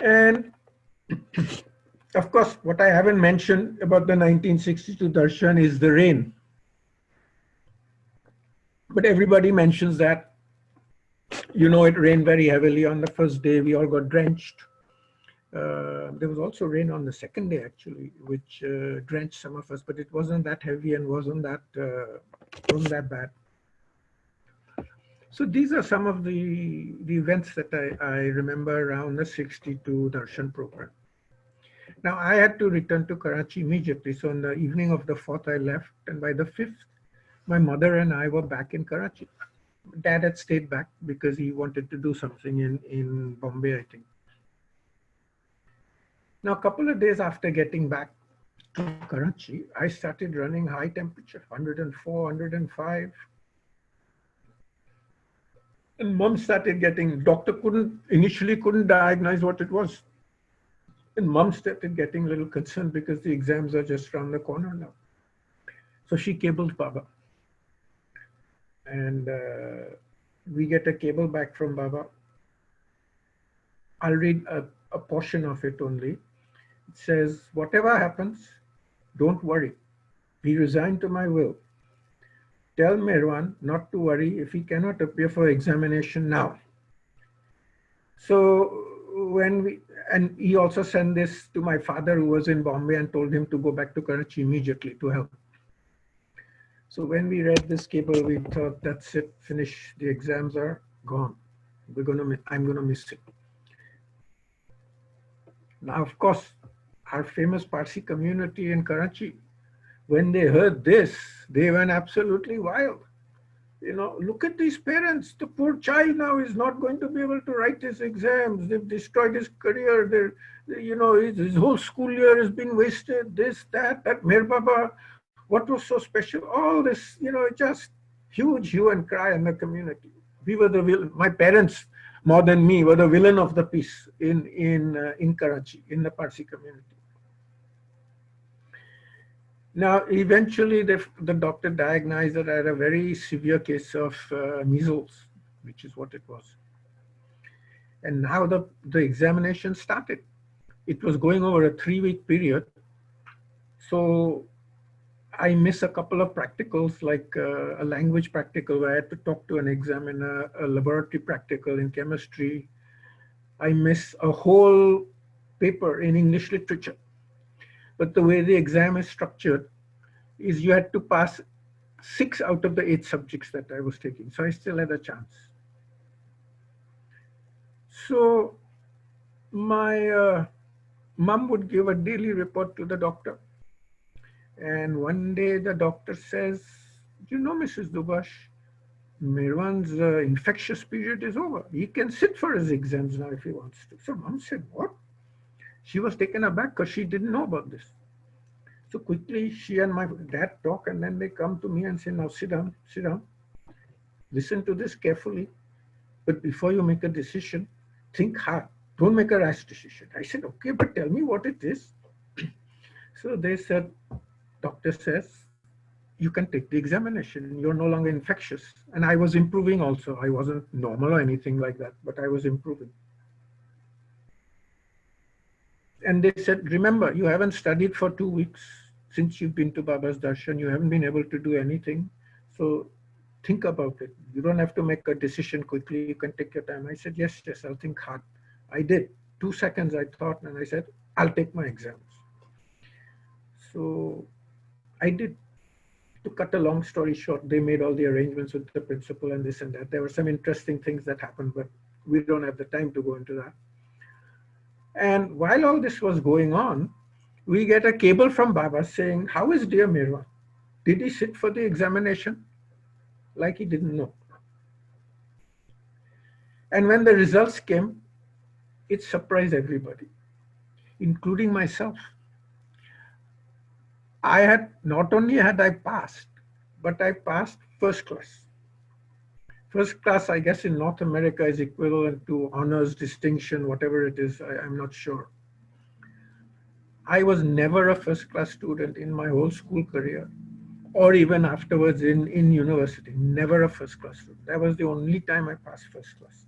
And of course, what I haven't mentioned about the 1962 darshan is the rain. But everybody mentions that, it rained very heavily on the first day. We all got drenched. There was also rain on the second day, actually, which drenched some of us, but it wasn't that heavy and wasn't that bad. So these are some of the events that I remember around the 62 darshan program. Now I had to return to Karachi immediately. So on the evening of the 4th, I left, and by the 5th, my mother and I were back in Karachi. Dad had stayed back because he wanted to do something in Bombay, I think. Now, a couple of days after getting back to Karachi, I started running high temperature, 104, 105. And mom started getting, doctor initially couldn't diagnose what it was. And mom started getting a little concerned because the exams are just around the corner now. So she cabled Baba. And we get a cable back from Baba. I'll read a portion of it only. It says, whatever happens, don't worry. He resigned to my will. Tell Merwan not to worry if he cannot appear for examination now. So and he also sent this to my father who was in Bombay and told him to go back to Karachi immediately to help. So when we read this cable, we thought, that's it, finish. The exams are gone. I'm gonna miss it. Now, of course, our famous Parsi community in Karachi, when they heard this, they went absolutely wild. You know, look at these parents. The poor child now is not going to be able to write his exams. They've destroyed his career. You know, his whole school year has been wasted. This, that Mer Baba, what was so special? All this, you know, just huge hue and cry in the community. We were the villain. My parents, more than me, were the villain of the piece in Karachi, in the Parsi community. Now, eventually, the doctor diagnosed that I had a very severe case of measles, which is what it was. And now the examination started. It was going over a 3-week period. So I miss a couple of practicals, like a language practical where I had to talk to an examiner, a laboratory practical in chemistry. I miss a whole paper in English literature. But the way the exam is structured is you had to pass 6 out of the 8 subjects that I was taking. So I still had a chance. So my mom would give a daily report to the doctor. And one day the doctor says, you know, Mrs. Dubash, Merwan's infectious period is over. He can sit for his exams now if he wants to. So mom said, what? She was taken aback because she didn't know about this. So quickly, she and my dad talk, and then they come to me and say, now sit down, listen to this carefully. But before you make a decision, think hard. Don't make a rash decision. I said, okay, but tell me what it is. So they said, doctor says, you can take the examination. You're no longer infectious. And I was improving also. I wasn't normal or anything like that, but I was improving. And they said, remember, you haven't studied for 2 weeks since you've been to Baba's darshan. You haven't been able to do anything. So think about it. You don't have to make a decision quickly. You can take your time. I said, yes, I'll think hard. I did. 2 seconds I thought, and I said, I'll take my exams. So I did. To cut a long story short, they made all the arrangements with the principal and this and that. There were some interesting things that happened, but we don't have the time to go into that. And while all this was going on, we get a cable from Baba saying, how is dear Merwan? Did he sit for the examination? Like he didn't know. And when the results came, it surprised everybody, including myself. Not only had I passed, but I passed first class. First class, I guess in North America is equivalent to honors, distinction, whatever it is, I'm not sure. I was never a first class student in my whole school career, or even afterwards in university, never a first class student. That was the only time I passed first class.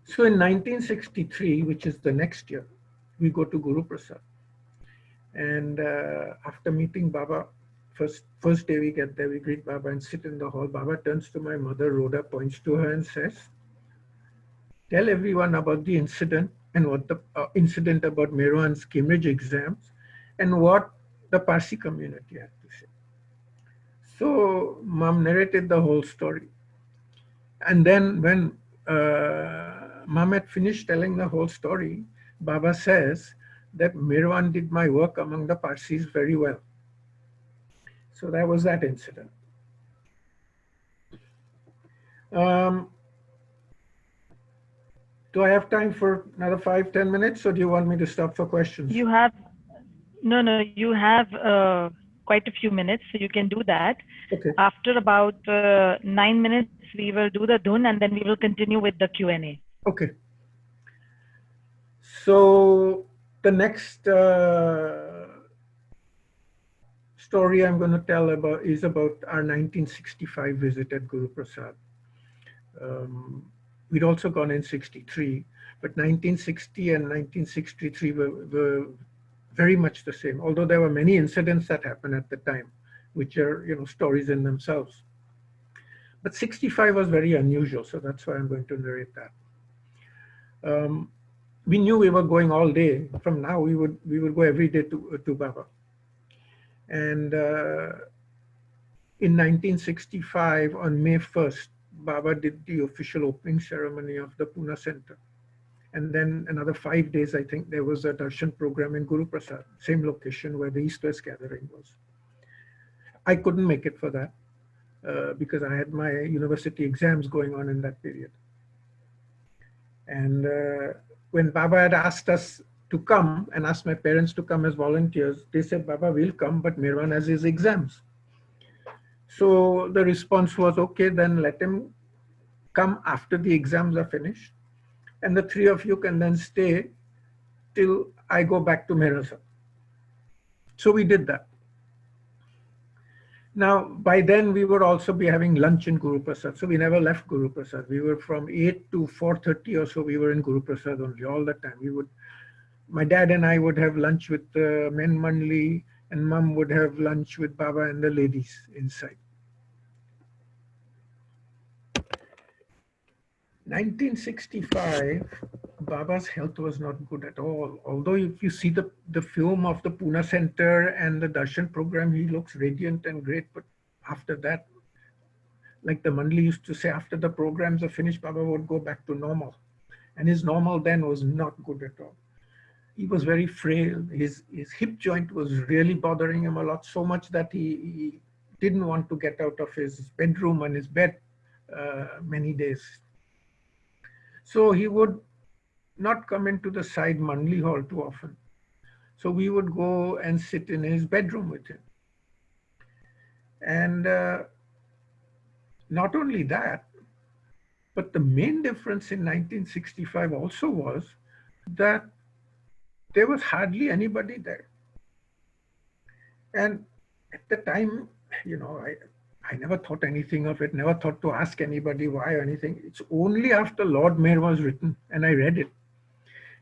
So in 1963, which is the next year, we go to Guru Prasad. And after meeting Baba, first day we get there, we greet Baba and sit in the hall. Baba turns to my mother, Rhoda, points to her and says, tell everyone about the incident and what the incident about Merwan's Cambridge exams and what the Parsi community had to say. So Mom narrated the whole story. And then when Mom had finished telling the whole story, Baba says that Merwan did my work among the Parsis very well. So that was that incident. Um, do I have time for another 5-10 minutes, or do you want me to stop for questions? You have no, you have quite a few minutes, so you can do that. Okay. After about 9 minutes, we will do the Dhun, and then we will continue with the Q&A. Okay. So the next story I'm going to tell about is about our 1965 visit at Guru Prasad. We'd also gone in 63, but 1960 and 1963 were very much the same, although there were many incidents that happened at the time, which are, stories in themselves. But 65 was very unusual, so that's why I'm going to narrate that. We knew we were going all day. From now, we would go every day to Baba. And in 1965, on May 1st, Baba did the official opening ceremony of the Pune Center. And then another 5 days, I think, there was a darshan program in Guru Prasad, same location where the EastWest gathering was. I couldn't make it for that because I had my university exams going on in that period. And when Baba had asked us to come and asked my parents to come as volunteers, they said, Baba will come, but Merwan has his exams. So the response was, okay, then let him come after the exams are finished. And the three of you can then stay till I go back to Mehraza. So we did that. Now, by then we would also be having lunch in Guru Prasad. So we never left Guru Prasad. We were from 8 to 4:30 or so, we were in Guru Prasad only all the time. My dad and I would have lunch with the men Mandli, and Mom would have lunch with Baba and the ladies inside. 1965, Baba's health was not good at all. Although if you see the film of the Pune Center and the darshan program, he looks radiant and great. But after that, like the Mandli used to say, after the programs are finished, Baba would go back to normal. And his normal then was not good at all. He was very frail. His hip joint was really bothering him a lot, so much that he didn't want to get out of his bedroom and his bed many days. So he would not come into the side Mandli hall too often. So we would go and sit in his bedroom with him. And not only that, but the main difference in 1965 also was that there was hardly anybody there. And at the time, I never thought anything of it, never thought to ask anybody why or anything. It's only after Lord Mayor was written and I read it,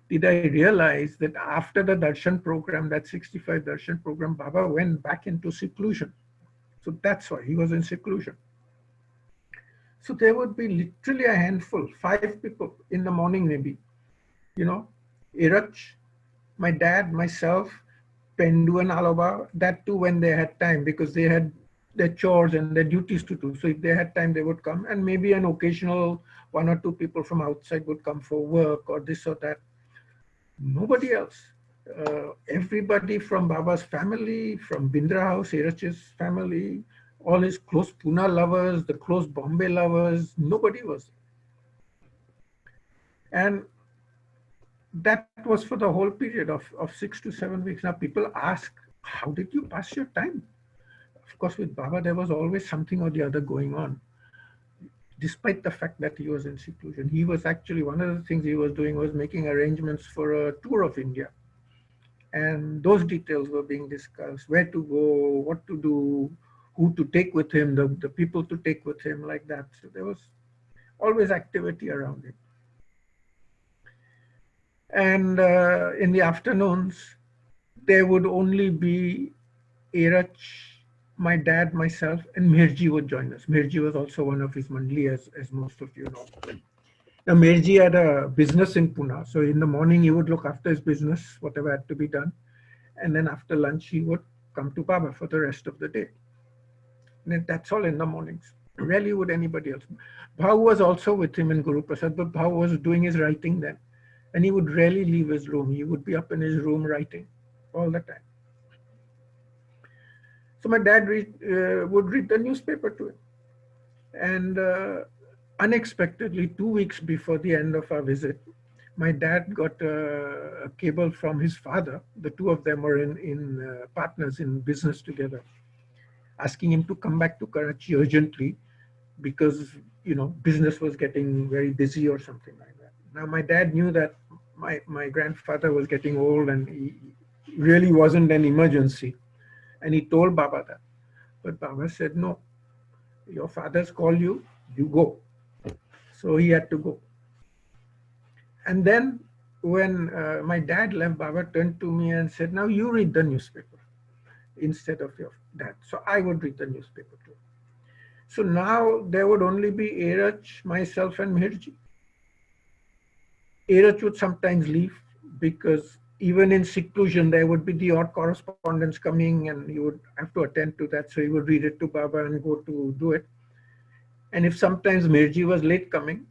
did I realize that after the darshan program, that 65 darshan program, Baba went back into seclusion. So that's why he was in seclusion. So there would be literally a handful, 5 people in the morning maybe, Irach, my dad, myself, Pendu and Aloba, that too when they had time, because they had their chores and their duties to do. So if they had time, they would come, and maybe an occasional 1 or 2 people from outside would come for work or this or that. Nobody else. Everybody from Baba's family, from Bindra House, Irach's family, all his close Pune lovers, the close Bombay lovers, nobody was there. And that was for the whole period of 6 to 7 weeks. Now people ask, how did you pass your time? Of course, with Baba, there was always something or the other going on. Despite the fact that he was in seclusion, he was actually, one of the things he was doing was making arrangements for a tour of India. And those details were being discussed, where to go, what to do, who to take with him, the people to take with him, like that. So there was always activity around him. And in the afternoons, there would only be Irach, my dad, myself, and Mirji would join us. Mirji was also one of his Mandli, as most of you know. Now, Mirji had a business in Pune. So in the morning, he would look after his business, whatever had to be done. And then after lunch, he would come to Baba for the rest of the day. And that's all in the mornings. Rarely would anybody else. Bhau was also with him in Guru Prasad, but Bhau was doing his writing then. And he would rarely leave his room. He would be up in his room writing all the time. So my dad would read the newspaper to him. And unexpectedly, 2 weeks before the end of our visit, my dad got a cable from his father. The two of them were in partners in business together, asking him to come back to Karachi urgently because, business was getting very busy or something like that. Now, my dad knew that my grandfather was getting old and he really wasn't an emergency. And he told Baba that. But Baba said, no, your father's called you, you go. So he had to go. And then when my dad left, Baba turned to me and said, now you read the newspaper instead of your dad. So I would read the newspaper too. So now there would only be Erach, myself and Mirji. Erach would sometimes leave because even in seclusion, there would be the odd correspondence coming and he would have to attend to that. So he would read it to Baba and go to do it. And if sometimes Mirji was late coming,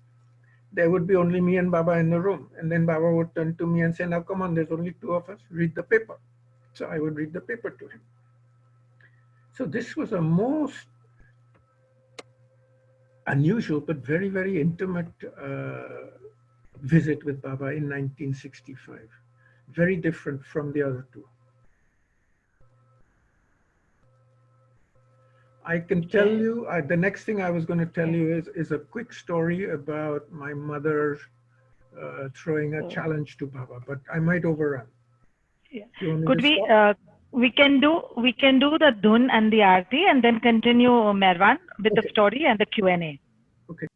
there would be only me and Baba in the room. And then Baba would turn to me and say, now come on, there's only two of us, read the paper. So I would read the paper to him. So this was a most unusual, but very, very intimate visit with Baba in 1965. Very different from the other two. I can tell you, the next thing I was going to tell you is a quick story about my mother throwing a challenge to Baba, but I might overrun. Yeah. Could we can do the Dhun and the Aarti and then continue, Merwan, with the story and the Q&A. Okay.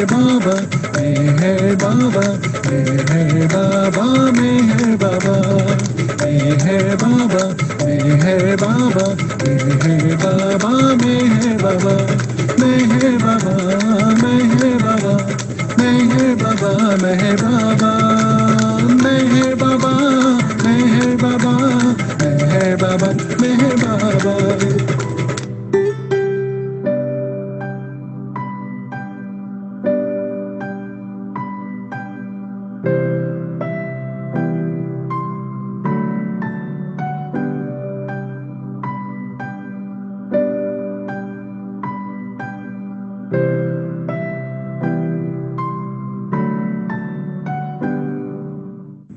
Baba Meher Baba, Meher Baba, Meher Baba, Meher Baba, Meher Baba, Meher Baba, Meher Baba, Meher Baba, Meher Baba, Meher Baba, Meher Baba, Meher Baba, Meher Baba, Meher Baba, Meher Baba.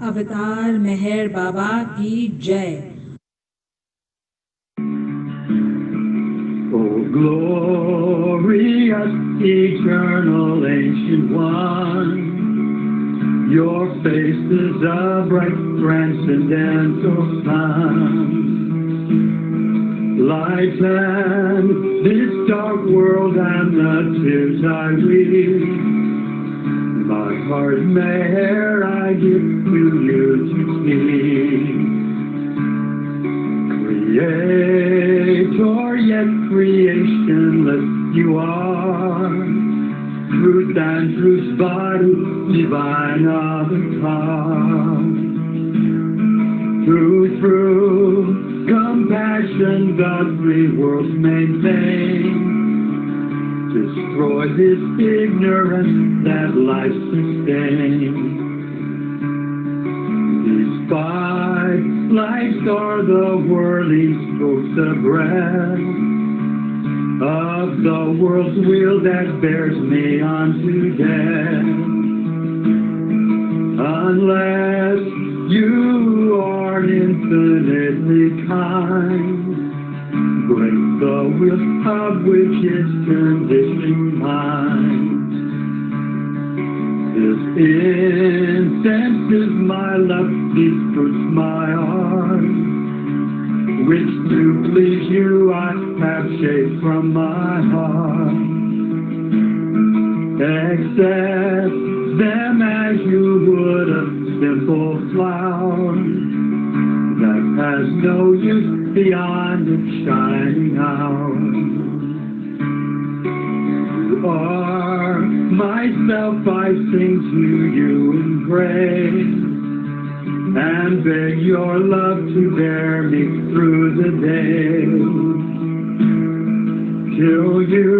अवतार मेहर बाबा की जय। O glorious, eternal, ancient one, your face is a bright, transcendental sun. Lighten this dark world and the tears I weep. My heart, Meher, I give to you to keep. Creator, yet creationless you are. Truth and truth's body, divine avatar. Through compassion, the three worlds maintain. Destroy this ignorance that life sustains. These five lights are the whirling strokes of breath of the world's wheel that bears me unto death. Unless you are infinitely kind, break the wheel of which is conditioned mind. This incense is my love, these fruits my art, which to please you I have shaped from my heart. Accept them as you would a simple flower that has no use beyond its shining hour. You are myself, I sing to you in praise, and beg your love to bear me through the day. Till you,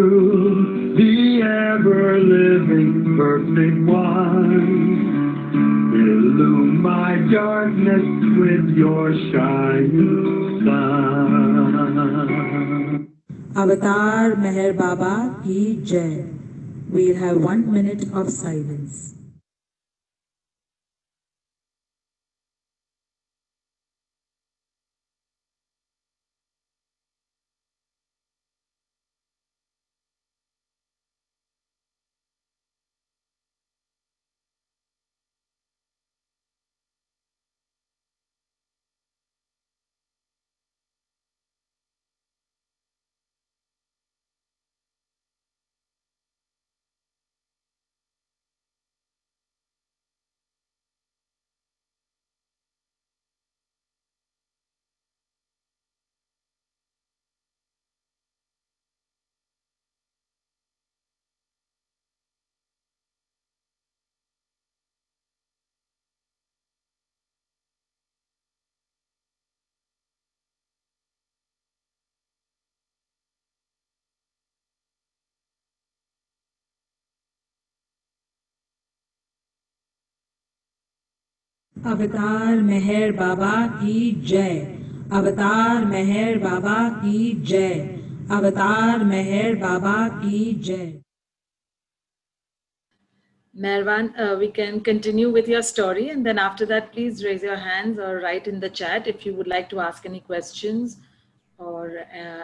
the ever-living perfect one, illume my darkness with your shining sun. अवतार मेहर बाबा की जय। We'll have 1 minute of silence. अवतार मेहर बाबा की जय। अवतार मेहर बाबा की जय। अवतार मेहर बाबा की जय। Merwan, we can continue with your story, and then after that, please raise your hands or write in the chat if you would like to ask any questions or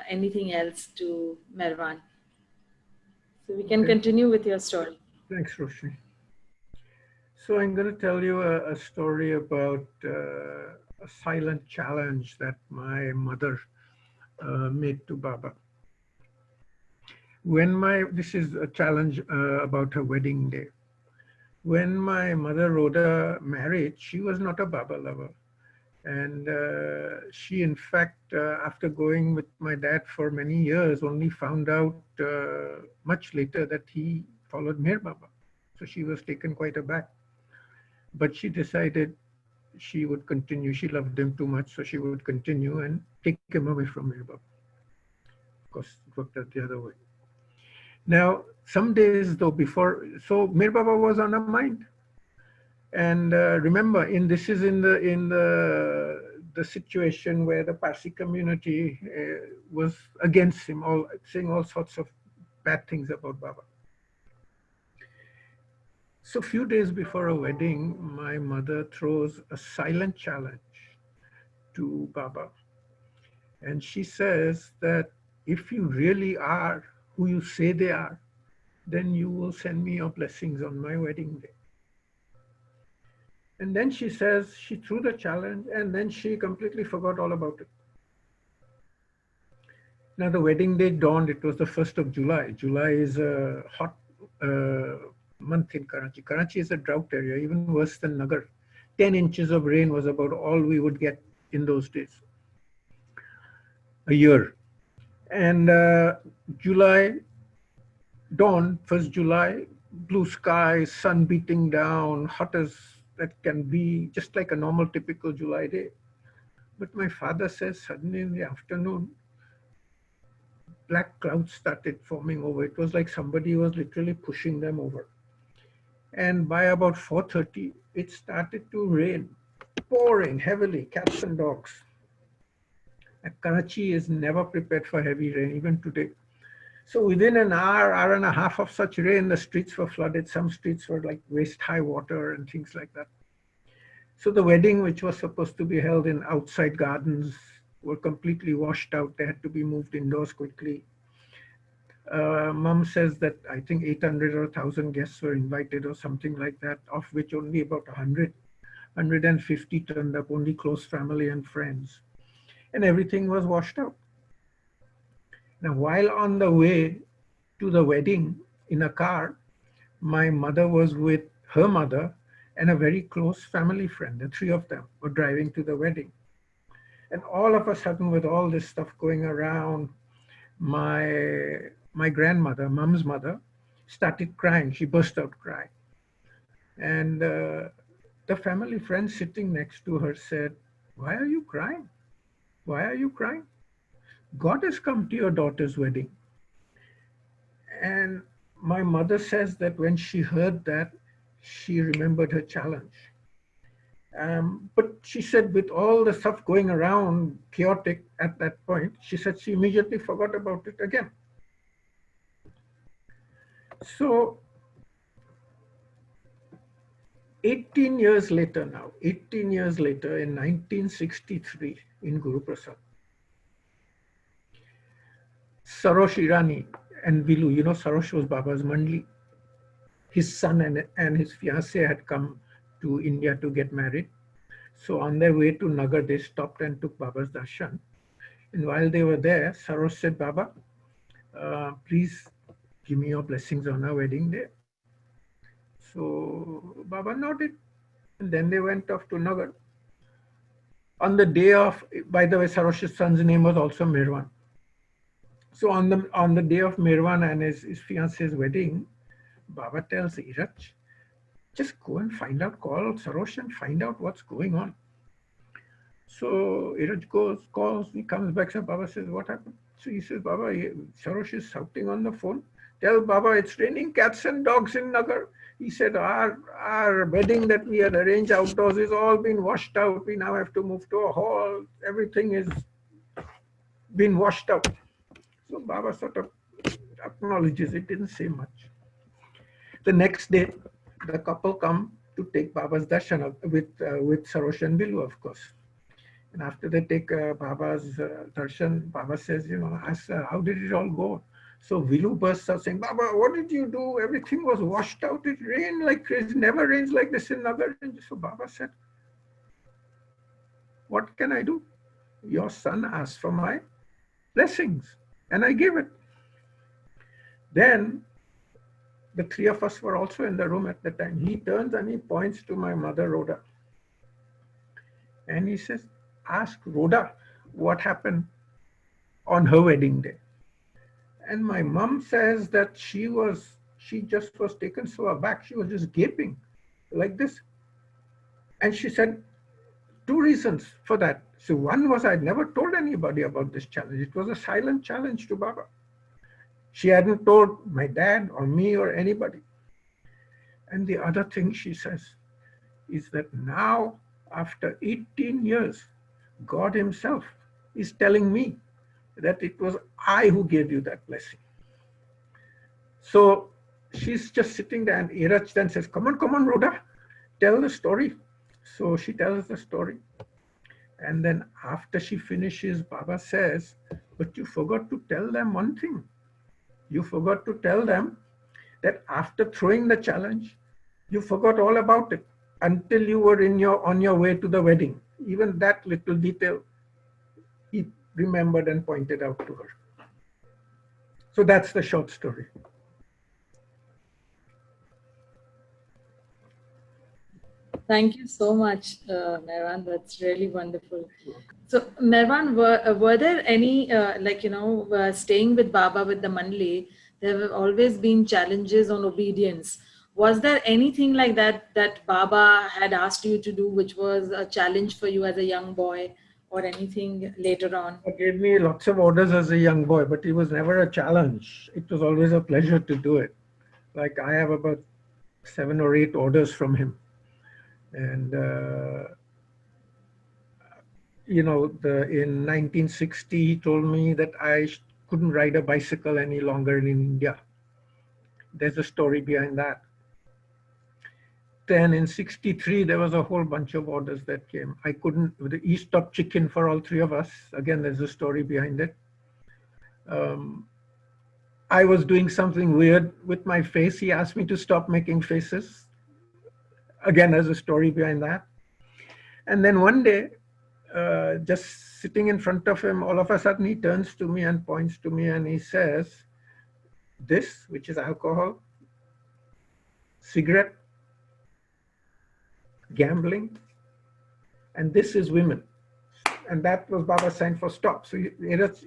anything else to Merwan. So we can continue with your story. Thanks, Roshni. So I'm going to tell you a story about a silent challenge that my mother made to Baba. This is a challenge about her wedding day. When my mother Rhoda married, she was not a Baba lover. And she, in fact, after going with my dad for many years, only found out much later that he followed Meher Baba. So she was taken quite aback. But she decided she would continue. She loved him too much, so she would continue and take him away from Meher Baba. Of course, it worked out the other way. Now, some days though before, so Meher Baba was on her mind. And remember, this is in the situation where the Parsi community was against him, all saying all sorts of bad things about Baba. So a few days before a wedding, my mother throws a silent challenge to Baba. And she says that if you really are who you say they are, then you will send me your blessings on my wedding day. And then she says she threw the challenge and then she completely forgot all about it. Now the wedding day dawned, it was the 1st of July. July is a hot month in Karachi. Karachi is a drought area, even worse than Nagar. 10 inches of rain was about all we would get in those days, a year. And July dawn, 1st July, blue sky, sun beating down, hot as that can be, just like a normal typical July day. But my father says suddenly in the afternoon, black clouds started forming over. It was like somebody was literally pushing them over. And by about 4:30, it started to rain, pouring heavily, cats and dogs. And Karachi is never prepared for heavy rain, even today. So within an hour, hour and a half of such rain, the streets were flooded. Some streets were like waist-high water and things like that. So the wedding, which was supposed to be held in outside gardens, were completely washed out. They had to be moved indoors quickly. Mom says that I think 800 or 1,000 guests were invited or something like that, of which only about 150 turned up, only close family and friends. And everything was washed out. Now, while on the way to the wedding in a car, my mother was with her mother and a very close family friend. The three of them were driving to the wedding. And all of a sudden, with all this stuff going around, my grandmother, Mom's mother, started crying. She burst out crying. And the family friend sitting next to her said, "Why are you crying? Why are you crying? God has come to your daughter's wedding." And my mother says that when she heard that, she remembered her challenge. But she said with all the stuff going around, chaotic at that point, she said she immediately forgot about it again. So 18 years later now, 18 years later in 1963 in Guru Prasad, Sarosh Irani and Vilu, you know, Sarosh was Baba's Mandli. His son and his fiancée had come to India to get married. So on their way to Nagar, they stopped and took Baba's darshan. And while they were there, Sarosh said, "Baba, please give me your blessings on our wedding day." So Baba nodded. And then they went off to Nagar. On the day of, by the way, Sarosh's son's name was also Merwan. So on the day of Merwan and his fiancee's wedding, Baba tells Iraj, "Just go and find out, call Sarosh and find out what's going on." So Iraj goes, calls, he comes back, and Baba says, "What happened?" So he says, "Baba, Sarosh is shouting on the phone. Tell Baba it's raining cats and dogs in Nagar." He said, our wedding that we had arranged outdoors is all been washed out. We now have to move to a hall. Everything is been washed out. So Baba sort of acknowledges it, didn't say much. The next day, the couple come to take Baba's darshan with Sarosh and Bilu, of course. And after they take Baba's darshan, Baba says, ask, "How did it all go?" So Vilu bursts out saying, "Baba, what did you do? Everything was washed out. It rained like crazy. Never rains like this in Nagar." So Baba said, "What can I do? Your son asked for my blessings and I gave it." Then the three of us were also in the room at the time. He turns and he points to my mother, Rhoda. And he says, ask Rhoda what happened on her wedding day. And my mom says that she just was taken so aback. She was just gaping like this. And she said, two reasons for that. So one was I'd never told anybody about this challenge. It was a silent challenge to Baba. She hadn't told my dad or me or anybody. And the other thing she says is that now, after 18 years, God himself is telling me that it was I who gave you that blessing. So she's just sitting there, and Iraj then says, come on, Rhoda, tell the story. So she tells the story. And then after she finishes, Baba says, but you forgot to tell them one thing. You forgot to tell them that after throwing the challenge, you forgot all about it until you were on your way to the wedding. Even that little detail he remembered and pointed out to her. So that's the short story. Thank you so much, Merwan. That's really wonderful. So, Merwan, were there any, staying with Baba with the Mandali, there have always been challenges on obedience. Was there anything like that that Baba had asked you to do, which was a challenge for you as a young boy, or anything later on? He gave me lots of orders as a young boy, but it was never a challenge. It was always a pleasure to do it. Like I have about 7 or 8 orders from him. And, in 1960, he told me that I couldn't ride a bicycle any longer in India. There's a story behind that. Then in 63, there was a whole bunch of orders that came. I couldn't, he stopped chicken for all 3 of us. Again, there's a story behind it. I was doing something weird with my face. He asked me to stop making faces. Again, there's a story behind that. And then one day, just sitting in front of him, all of a sudden he turns to me and points to me and he says, this, which is alcohol, cigarette, gambling, and this is women. And that was Baba's sign for stop. So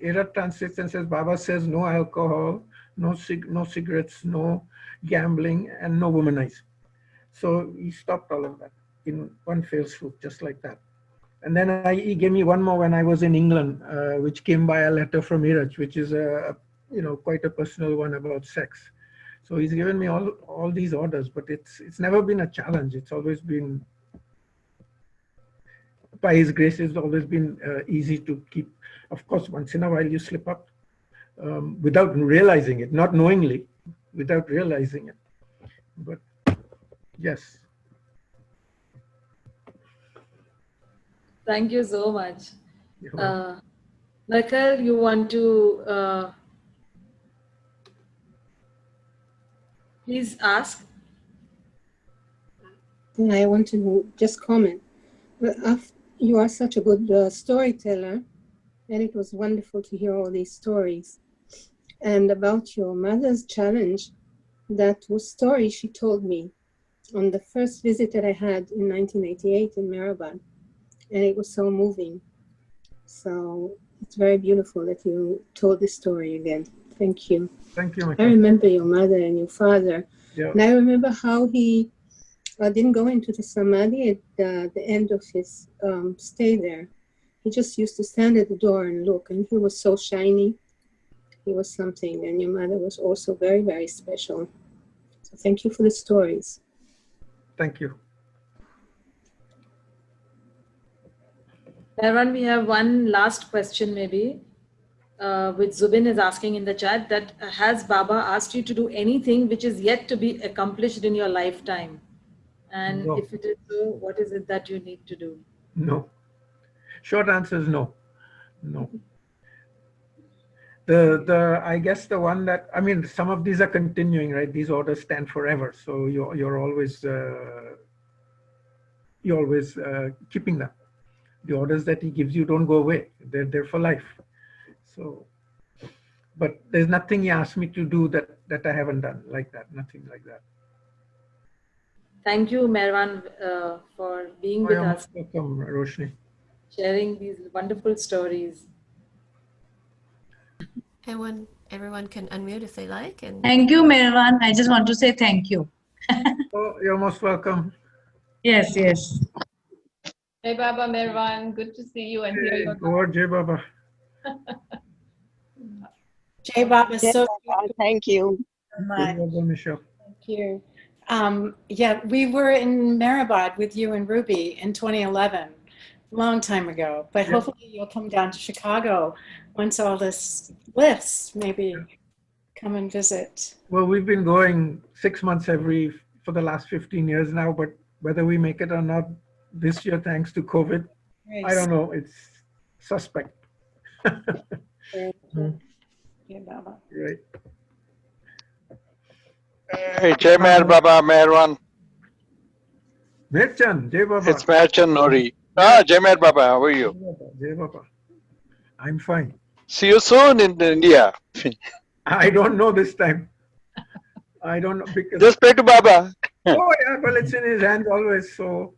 Era translates and says, Baba says no alcohol, no cigarettes, no gambling, and no womanizing. So he stopped all of that in one fell swoop, just like that. And then he gave me one more when I was in England, which came by a letter from Iraj, which is quite a personal one about sex. So he's given me all these orders, but it's never been a challenge. It's always been, by his grace, it's always been easy to keep. Of course, once in a while you slip up without realizing it, not knowingly, without realizing it. But yes. Thank you so much. Nakal, you want to please ask? I want to just comment. You are such a good storyteller, and it was wonderful to hear all these stories. And about your mother's challenge, that was story she told me on the first visit that I had in 1988 in Merwan, and it was so moving. So it's very beautiful that you told this story again. Thank you. Thank you, I remember your mother and your father. Yeah. And I remember how he didn't go into the samadhi at the end of his stay there. He just used to stand at the door and look, and he was so shiny. He was something, and your mother was also very, very special. So thank you for the stories. Thank you. Merwan, we have one last question maybe, which Zubin is asking in the chat, that has Baba asked you to do anything which is yet to be accomplished in your lifetime? And No. if it is so, what is it that you need to do? No. Short answer is no. No. I guess the one that, I mean, some of these are continuing, right? These orders stand forever. So you're always keeping them. The orders that he gives you don't go away. They're there for life. So but there's nothing he asked me to do that I haven't done like that. Nothing like that. Thank you, Merwan, for being Oh, with you're us, most welcome, Roshni. sharing these wonderful stories. Everyone can unmute if they like. And Thank you, Merwan. I just want to say thank you. Oh, you're most welcome. Yes, yes. Hey Baba Merwan, good to see you and hear Hey, your Lord Jai Baba. Jay Baba, Yes, so thank you. much. Jai Baba, Michelle. Thank you. Yeah, we were in Mehrabad with you and Ruby in 2011, long time ago. But Yeah. hopefully you'll come down to Chicago once all this lifts. Maybe come and visit. Well, we've been going 6 months for the last 15 years now, but whether we make it or not this year, thanks to COVID, I don't know. It's suspect. Yeah, Baba. Right. Hey, Jai Mer Baba, Merwan. Merchan, Jai Baba. It's Merchan Nori. Jai Mer Baba, how are you? Jai Baba. I'm fine. See you soon in India. I don't know this time. I don't know because. Just pray to Baba. Oh yeah, well it's in his hands always, so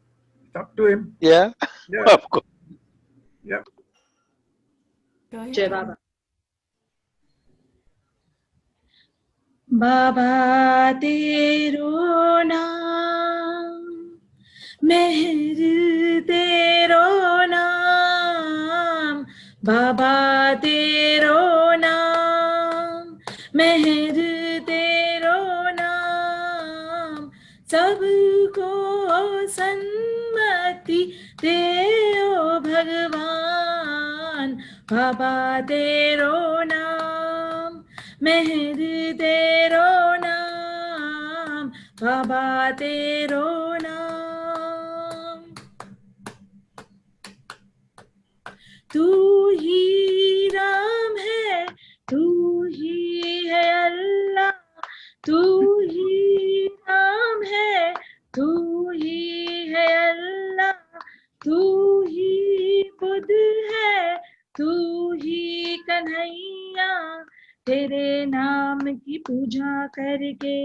talk to him. Yeah, Yeah. of course. Yeah. go ahead. Jai Baba. बाबा तेरो नाम मेहर तेरो नाम बाबा तेरो नाम मेहर तेरो नाम सबको सन्मति दे ओ भगवान बाबा तेरो नाम मेहर तेरो नाम बाबा तेरो नाम तू ही राम है तू ही है अल्लाह तू ही राम है तू ही है अल्लाह तू ही बुद्ध है तू ही कन्हैया तेरे नाम की पूजा करके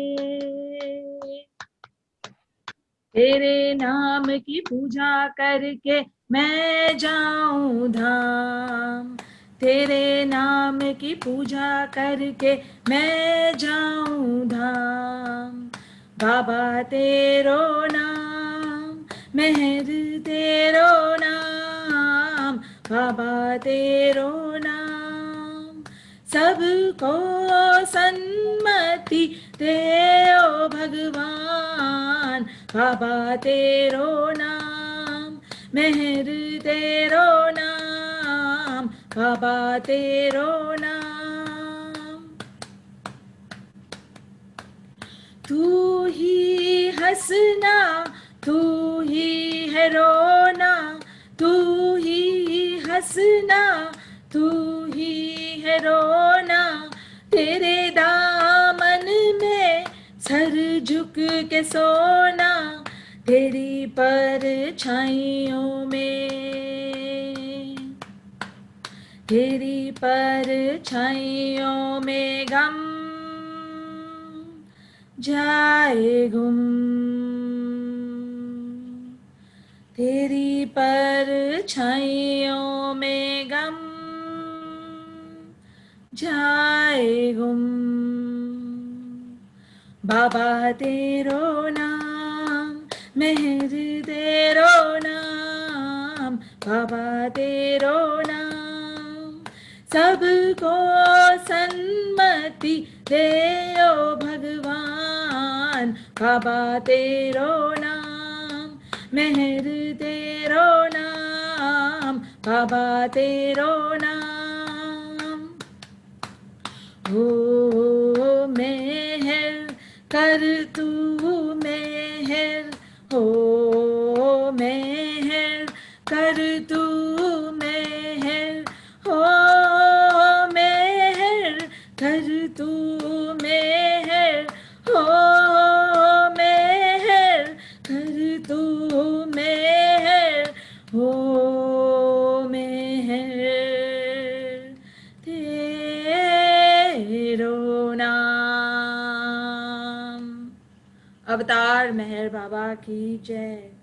तेरे नाम की पूजा करके मैं जाऊं धाम तेरे नाम की पूजा करके मैं जाऊं धाम बाबा तेरो नाम मेहर तेरो नाम बाबा तेरो नाम सबको सन्मति दे ओ भगवान बाबा तेरो नाम मेहर तेरो नाम बाबा तेरो नाम तू ही हंसना तू ही है रोना तू ही हंसना तू ही है रोना तेरे दामन में सर झुक के सोना तेरी परछाइयों में तेरी परछाइयों में गम जाए गुम तेरी परछाइयों में गम जाए गुम बाबा तेरो नाम मेहर तेरो नाम बाबा तेरो नाम सबको सन्मति दे ओ भगवान बाबा तेरो नाम मेहर तेरो नाम बाबा तेरो नाम हो मेहर कर तू मेहर हो मेहर कर तू मेहर हो मेहर कर तू मेहर हो मेहर कर तू मेहर हो मेहर तेरो अवतार मेहर बाबा की जय।